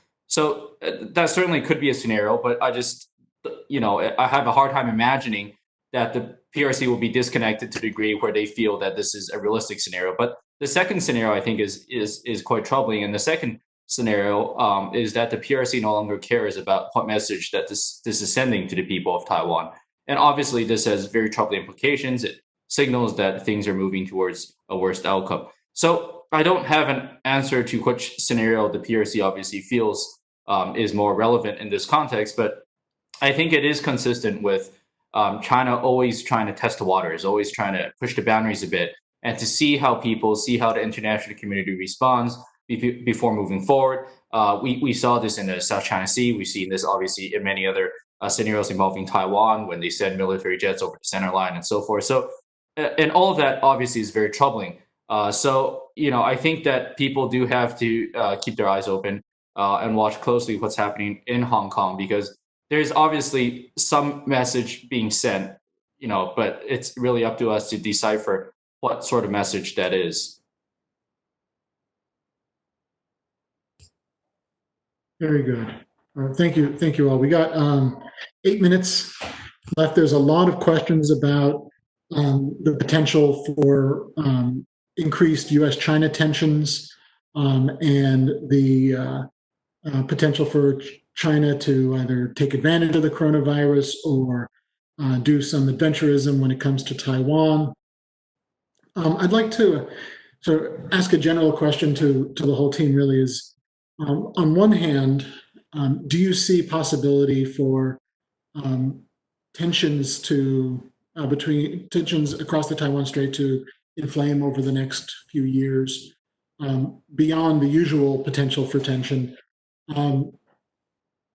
that certainly could be a scenario, but I just, I have a hard time imagining that the PRC will be disconnected to the degree where they feel that this is a realistic scenario. But the second scenario, I think, is quite troubling. And the second scenario is that the PRC no longer cares about what message that this is sending to the people of Taiwan. And obviously, this has very troubling implications. It signals that things are moving towards a worse outcome. So I don't have an answer to which scenario the PRC obviously feels is more relevant in this context, but I think it is consistent with China always trying to test the waters, always trying to push the boundaries a bit, and to see how the international community responds before moving forward. We saw this in the South China Sea. We've seen this obviously in many other scenarios involving Taiwan when they send military jets over the center line and so forth. So, and all of that obviously is very troubling. I think that people do have to keep their eyes open and watch closely what's happening in Hong Kong, because there's obviously some message being sent, but it's really up to us to decipher what sort of message that is. Very good. Thank you all. We got 8 minutes left. There's a lot of questions about the potential for increased U.S. China tensions and the potential for China to either take advantage of the coronavirus or do some adventurism when it comes to Taiwan. I'd like to sort of ask a general question to the whole team, really is, on one hand, do you see possibility for tensions across the Taiwan Strait to inflame over the next few years beyond the usual potential for tension?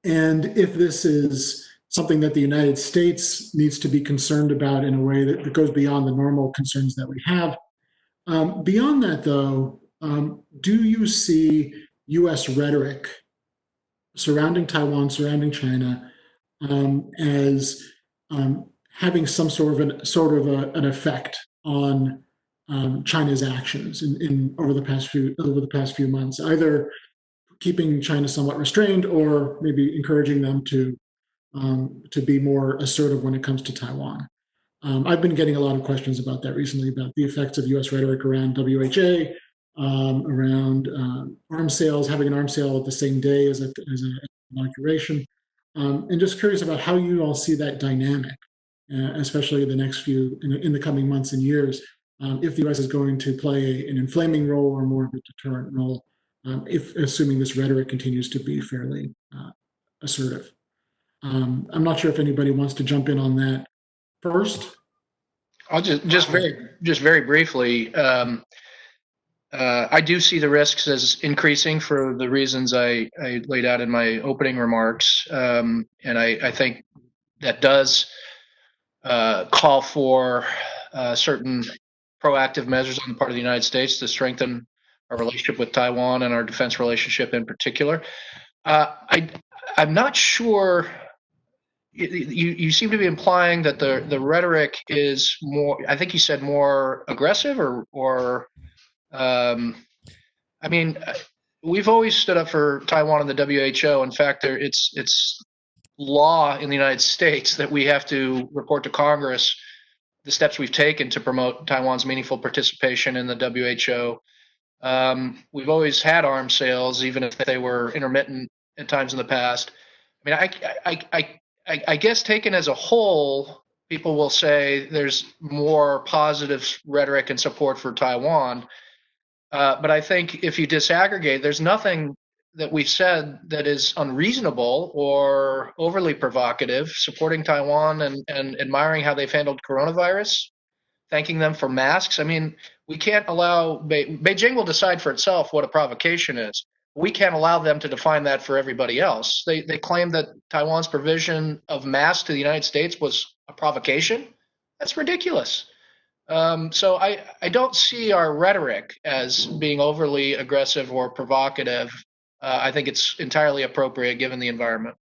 And if this is something that the United States needs to be concerned about in a way that goes beyond the normal concerns that we have. Beyond that, though, do you see U.S. rhetoric surrounding Taiwan, surrounding China, as having some sort of an effect on China's actions over the past few months, either keeping China somewhat restrained or maybe encouraging them to be more assertive when it comes to Taiwan? I've been getting a lot of questions about that recently, about the effects of U.S. rhetoric around WHA, around arms sales, having an arms sale at the same day as an inauguration, and just curious about how you all see that dynamic, especially in the coming months and years, if the U.S. is going to play an inflaming role or more of a deterrent role, assuming this rhetoric continues to be fairly assertive. I'm not sure if anybody wants to jump in on that first. I'll just very briefly. I do see the risks as increasing for the reasons I laid out in my opening remarks, and I think that does call for certain proactive measures on the part of the United States to strengthen our relationship with Taiwan and our defense relationship in particular. I'm not sure. You seem to be implying that the rhetoric is more. I think you said more aggressive, or I mean, we've always stood up for Taiwan in the WHO. In fact, it's law in the United States that we have to report to Congress the steps we've taken to promote Taiwan's meaningful participation in the WHO. We've always had arms sales, even if they were intermittent at times in the past. I mean, I guess taken as a whole, people will say there's more positive rhetoric and support for Taiwan. But I think if you disaggregate, there's nothing that we've said that is unreasonable or overly provocative, supporting Taiwan and admiring how they've handled coronavirus, thanking them for masks. I mean, we can't allow Beijing will decide for itself what a provocation is. We can't allow them to define that for everybody else. They claim that Taiwan's provision of masks to the United States was a provocation. That's ridiculous. So I don't see our rhetoric as being overly aggressive or provocative. I think it's entirely appropriate given the environment.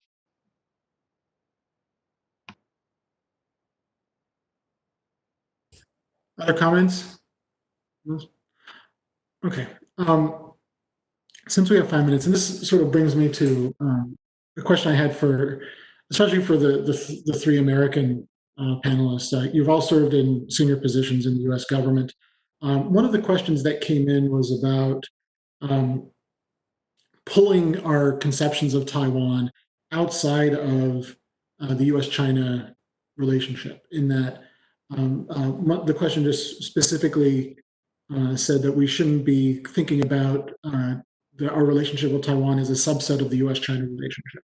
Other comments? Okay. Since we have 5 minutes, and this sort of brings me to the question I had for, especially for the three American panelists. You've all served in senior positions in the U.S. government. One of the questions that came in was about pulling our conceptions of Taiwan outside of the U.S.-China relationship, in that the question just specifically said that we shouldn't be thinking about our relationship with Taiwan as a subset of the U.S.-China relationship.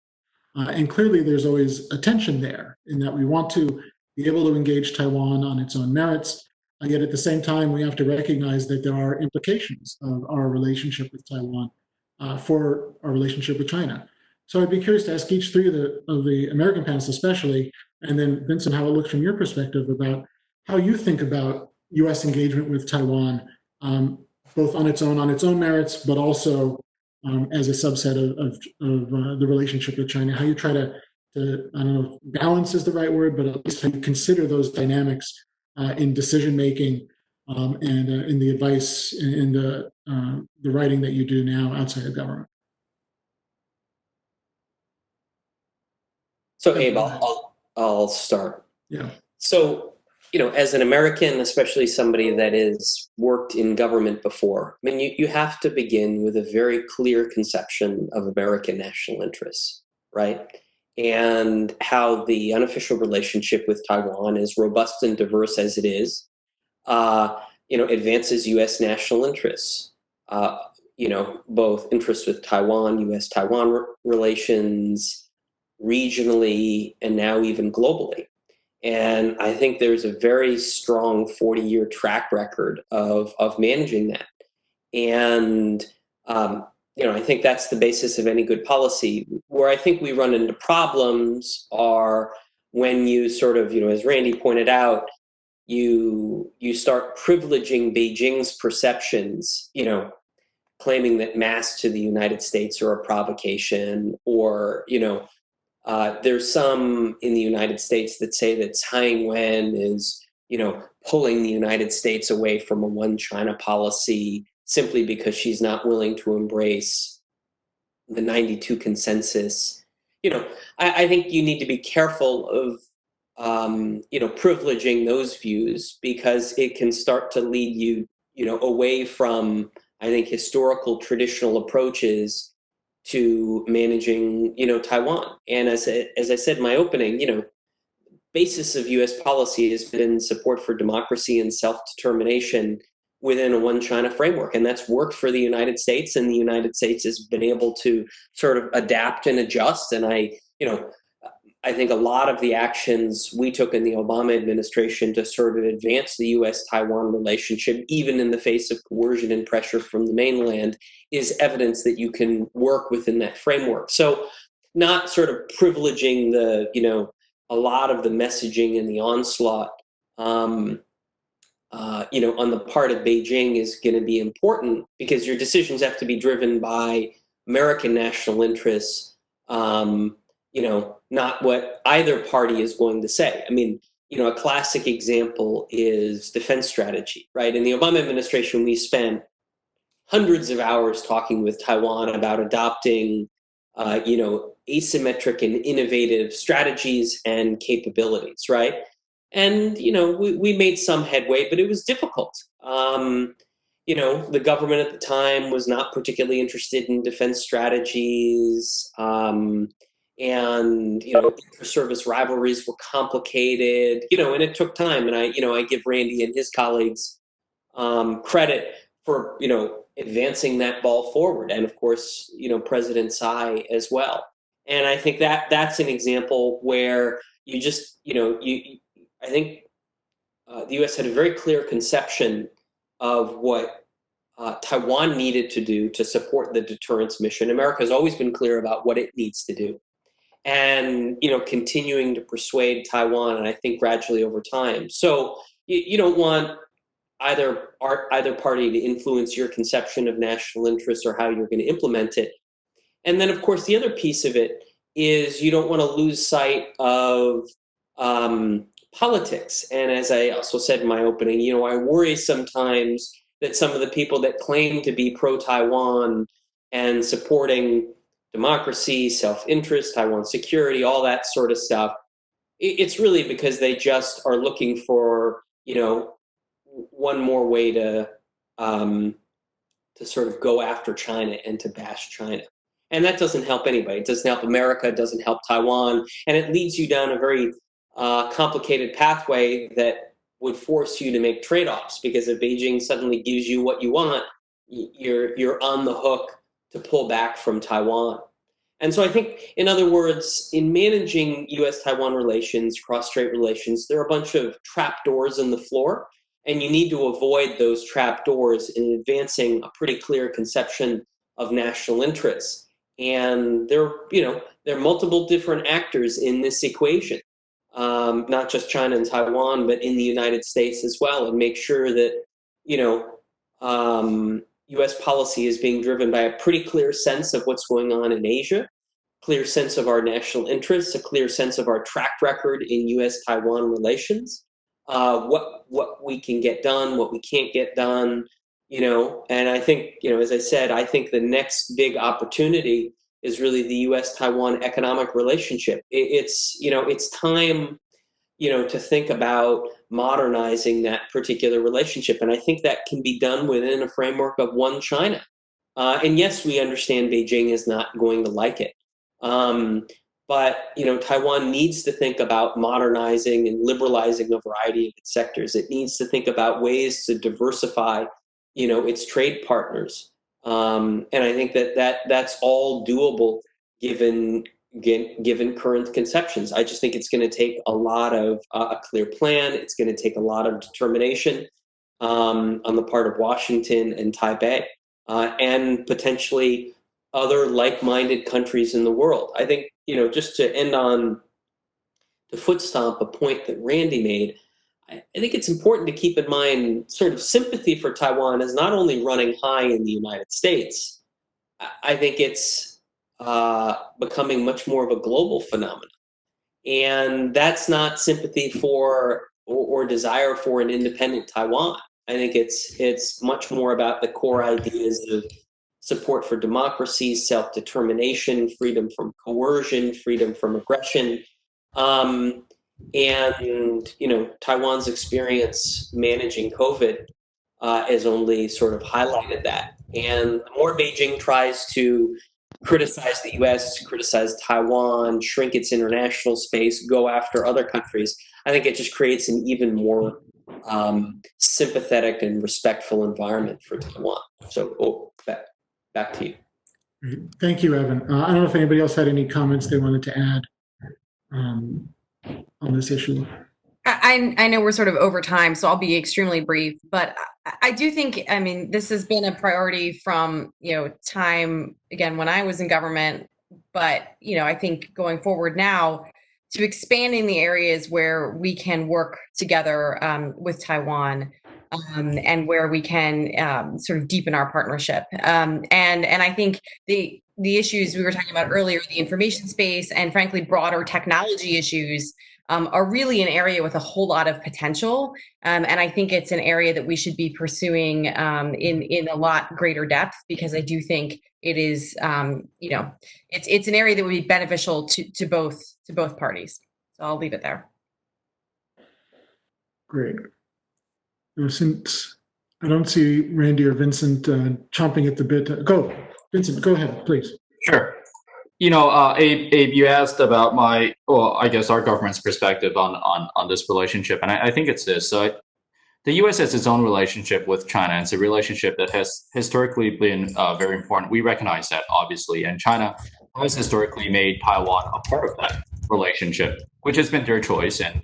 And clearly there's always a tension there, in that we want to be able to engage Taiwan on its own merits, yet at the same time we have to recognize that there are implications of our relationship with Taiwan for our relationship with China. So I'd be curious to ask each three of the American panelists especially, and then Vincent, how it looks from your perspective about how you think about U.S. engagement with Taiwan, both on its own merits, but also as a subset of the relationship with China. How you try to I don't know if balance is the right word, but at least how you consider those dynamics in decision making and in the advice in the writing that you do now outside of government. So Abe, I'll start. Yeah. So, as an American, especially somebody that has worked in government before, I mean, you have to begin with a very clear conception of American national interests, right? And how the unofficial relationship with Taiwan, as robust and diverse as it is, advances U.S. national interests. Both interests with Taiwan, U.S. Taiwan relations, regionally, and now even globally. And I think there's a very strong 40-year track record of managing that. And, I think that's the basis of any good policy. Where I think we run into problems are when you sort of, as Randy pointed out, you start privileging Beijing's perceptions, claiming that masks to the United States are a provocation, or, there's some in the United States that say that Tsai Ing-wen is, pulling the United States away from a one China policy simply because she's not willing to embrace the 92 consensus. I think you need to be careful of, privileging those views, because it can start to lead you, away from, I think, historical traditional approaches to managing, Taiwan. And as I said in my opening, basis of U.S. policy has been support for democracy and self-determination within a one China framework. And that's worked for the United States, and the United States has been able to sort of adapt and adjust. And I think a lot of the actions we took in the Obama administration to sort of advance the U.S.-Taiwan relationship, even in the face of coercion and pressure from the mainland, is evidence that you can work within that framework. So not sort of privileging a lot of the messaging and the onslaught, on the part of Beijing is going to be important, because your decisions have to be driven by American national interests, not what either party is going to say. I mean, a classic example is defense strategy, right? In the Obama administration, we spent hundreds of hours talking with Taiwan about adopting, asymmetric and innovative strategies and capabilities, right? And, we made some headway, but it was difficult. The government at the time was not particularly interested in defense strategies. And, inter-service rivalries were complicated, and it took time. And I give Randy and his colleagues credit for, advancing that ball forward. And of course, President Tsai as well. And I think that's an example where you just, I think the U.S. had a very clear conception of what Taiwan needed to do to support the deterrence mission. America has always been clear about what it needs to do. And, continuing to persuade Taiwan, and I think gradually over time. So you don't want either party to influence your conception of national interest or how you're going to implement it. And then, of course, the other piece of it is you don't want to lose sight of politics. And as I also said in my opening, I worry sometimes that some of the people that claim to be pro-Taiwan and supporting democracy, self-interest, Taiwan security, all that sort of stuff, it's really because they just are looking for, one more way to sort of go after China and to bash China. And that doesn't help anybody. It doesn't help America. It doesn't help Taiwan. And it leads you down a very complicated pathway that would force you to make trade-offs, because if Beijing suddenly gives you what you want, you're on the hook to pull back from Taiwan. And so I think, in other words, in managing U.S.-Taiwan relations, cross-strait relations, there are a bunch of trapdoors in the floor, and you need to avoid those trapdoors in advancing a pretty clear conception of national interests. And there are multiple different actors in this equation, not just China and Taiwan, but in the United States as well, and make sure that, U.S. policy is being driven by a pretty clear sense of what's going on in Asia, clear sense of our national interests, a clear sense of our track record in U.S.-Taiwan relations, what we can get done, what we can't get done, and I think, as I said, I think the next big opportunity is really the U.S.-Taiwan economic relationship. It's time, to think about modernizing that particular relationship. And I think that can be done within a framework of one China. And yes, we understand Beijing is not going to like it. But, Taiwan needs to think about modernizing and liberalizing a variety of its sectors. It needs to think about ways to diversify, its trade partners. And I think that's all doable given current conceptions. I just think it's going to take a lot of a clear plan. It's going to take a lot of determination on the part of Washington and Taipei, and potentially other like-minded countries in the world. I think, just to end on the foot stomp a point that Randy made, I think it's important to keep in mind sort of sympathy for Taiwan is not only running high in the United States. I think it's becoming much more of a global phenomenon. And that's not sympathy for or desire for an independent Taiwan. I think it's much more about the core ideas of support for democracy, self-determination, freedom from coercion, freedom from aggression. And, Taiwan's experience managing COVID has only sort of highlighted that. And the more Beijing tries to criticize the U.S., criticize Taiwan, shrink its international space, go after other countries, I think it just creates an even more sympathetic and respectful environment for Taiwan. So, back to you. Thank you, Evan. I don't know if anybody else had any comments they wanted to add on this issue. I know we're sort of over time, so I'll be extremely brief, but I do think, this has been a priority from, time, again, when I was in government, but, I think going forward now to expanding the areas where we can work together with Taiwan and where we can sort of deepen our partnership. And I think the issues we were talking about earlier, the information space and frankly, broader technology issues are really an area with a whole lot of potential. And I think it's an area that we should be pursuing in a lot greater depth, because I do think it is, it's an area that would be beneficial to both parties. So I'll leave it there. Great. Since I don't see Randy or Vincent chomping at the bit, go, Vincent, go ahead, please. Sure. Abe, you asked about I guess our government's perspective on this relationship, and I think it's this. So the U.S. has its own relationship with China. It's a relationship that has historically been very important. We recognize that, obviously, and China has historically made Taiwan a part of that relationship, which has been their choice, and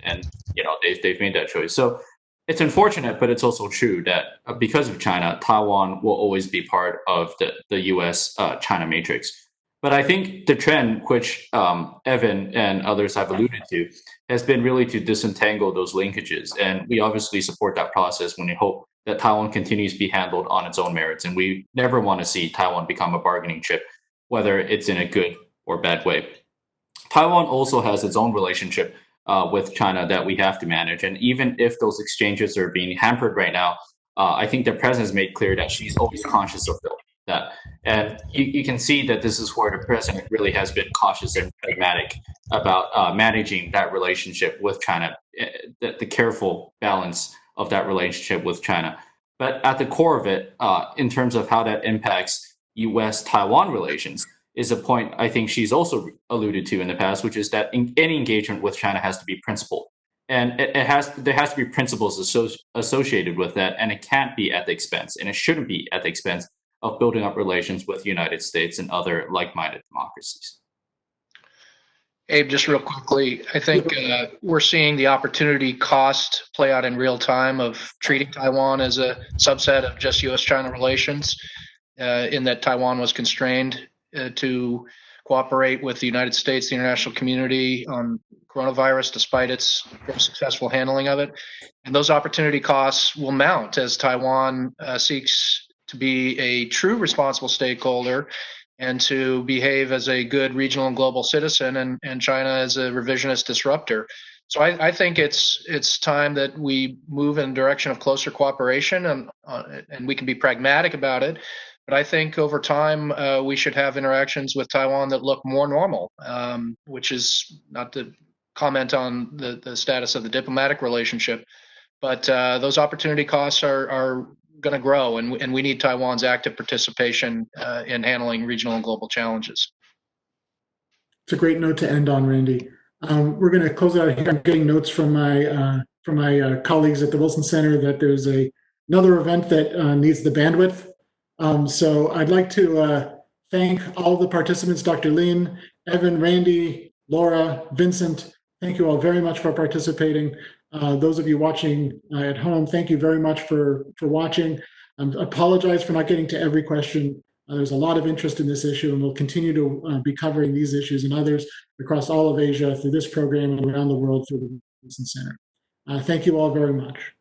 they've made that choice. So it's unfortunate, but it's also true that because of China, Taiwan will always be part of the U.S. China matrix. But I think the trend, which Evan and others have alluded to, has been really to disentangle those linkages. And we obviously support that process when we hope that Taiwan continues to be handled on its own merits. And we never want to see Taiwan become a bargaining chip, whether it's in a good or bad way. Taiwan also has its own relationship with China that we have to manage. And even if those exchanges are being hampered right now, I think the president has made clear that she's always conscious of that. And you can see that this is where the president really has been cautious and pragmatic about managing that relationship with China, the careful balance of that relationship with China. But at the core of it, in terms of how that impacts U.S. Taiwan relations, is a point I think she's also alluded to in the past, which is that any engagement with China has to be principled. And there has to be principles associated with that, and it can't be at the expense, and it shouldn't be at the expense of building up relations with the United States and other like-minded democracies. Abe, just real quickly, I think we're seeing the opportunity cost play out in real time of treating Taiwan as a subset of just U.S.-China relations, in that Taiwan was constrained to cooperate with the United States, the international community on coronavirus, despite its very successful handling of it. And those opportunity costs will mount as Taiwan seeks to be a true responsible stakeholder and to behave as a good regional and global citizen, and China as a revisionist disruptor. So I think it's time that we move in the direction of closer cooperation, and we can be pragmatic about it. But I think over time we should have interactions with Taiwan that look more normal, which is not to comment on the status of the diplomatic relationship, but those opportunity costs are going to grow, and we need Taiwan's active participation in handling regional and global challenges. It's a great note to end on, Randy. We're going to close out here. I'm getting notes from my colleagues at the Wilson Center that there's another event that needs the bandwidth. So I'd like to thank all the participants, Dr. Lin, Evan, Randy, Laura, Vincent. Thank you all very much for participating. Those of you watching at home, thank you very much for watching. I apologize for not getting to every question. There's a lot of interest in this issue, and we'll continue to be covering these issues and others across all of Asia through this program and around the world through the Wilson Center. Thank you all very much.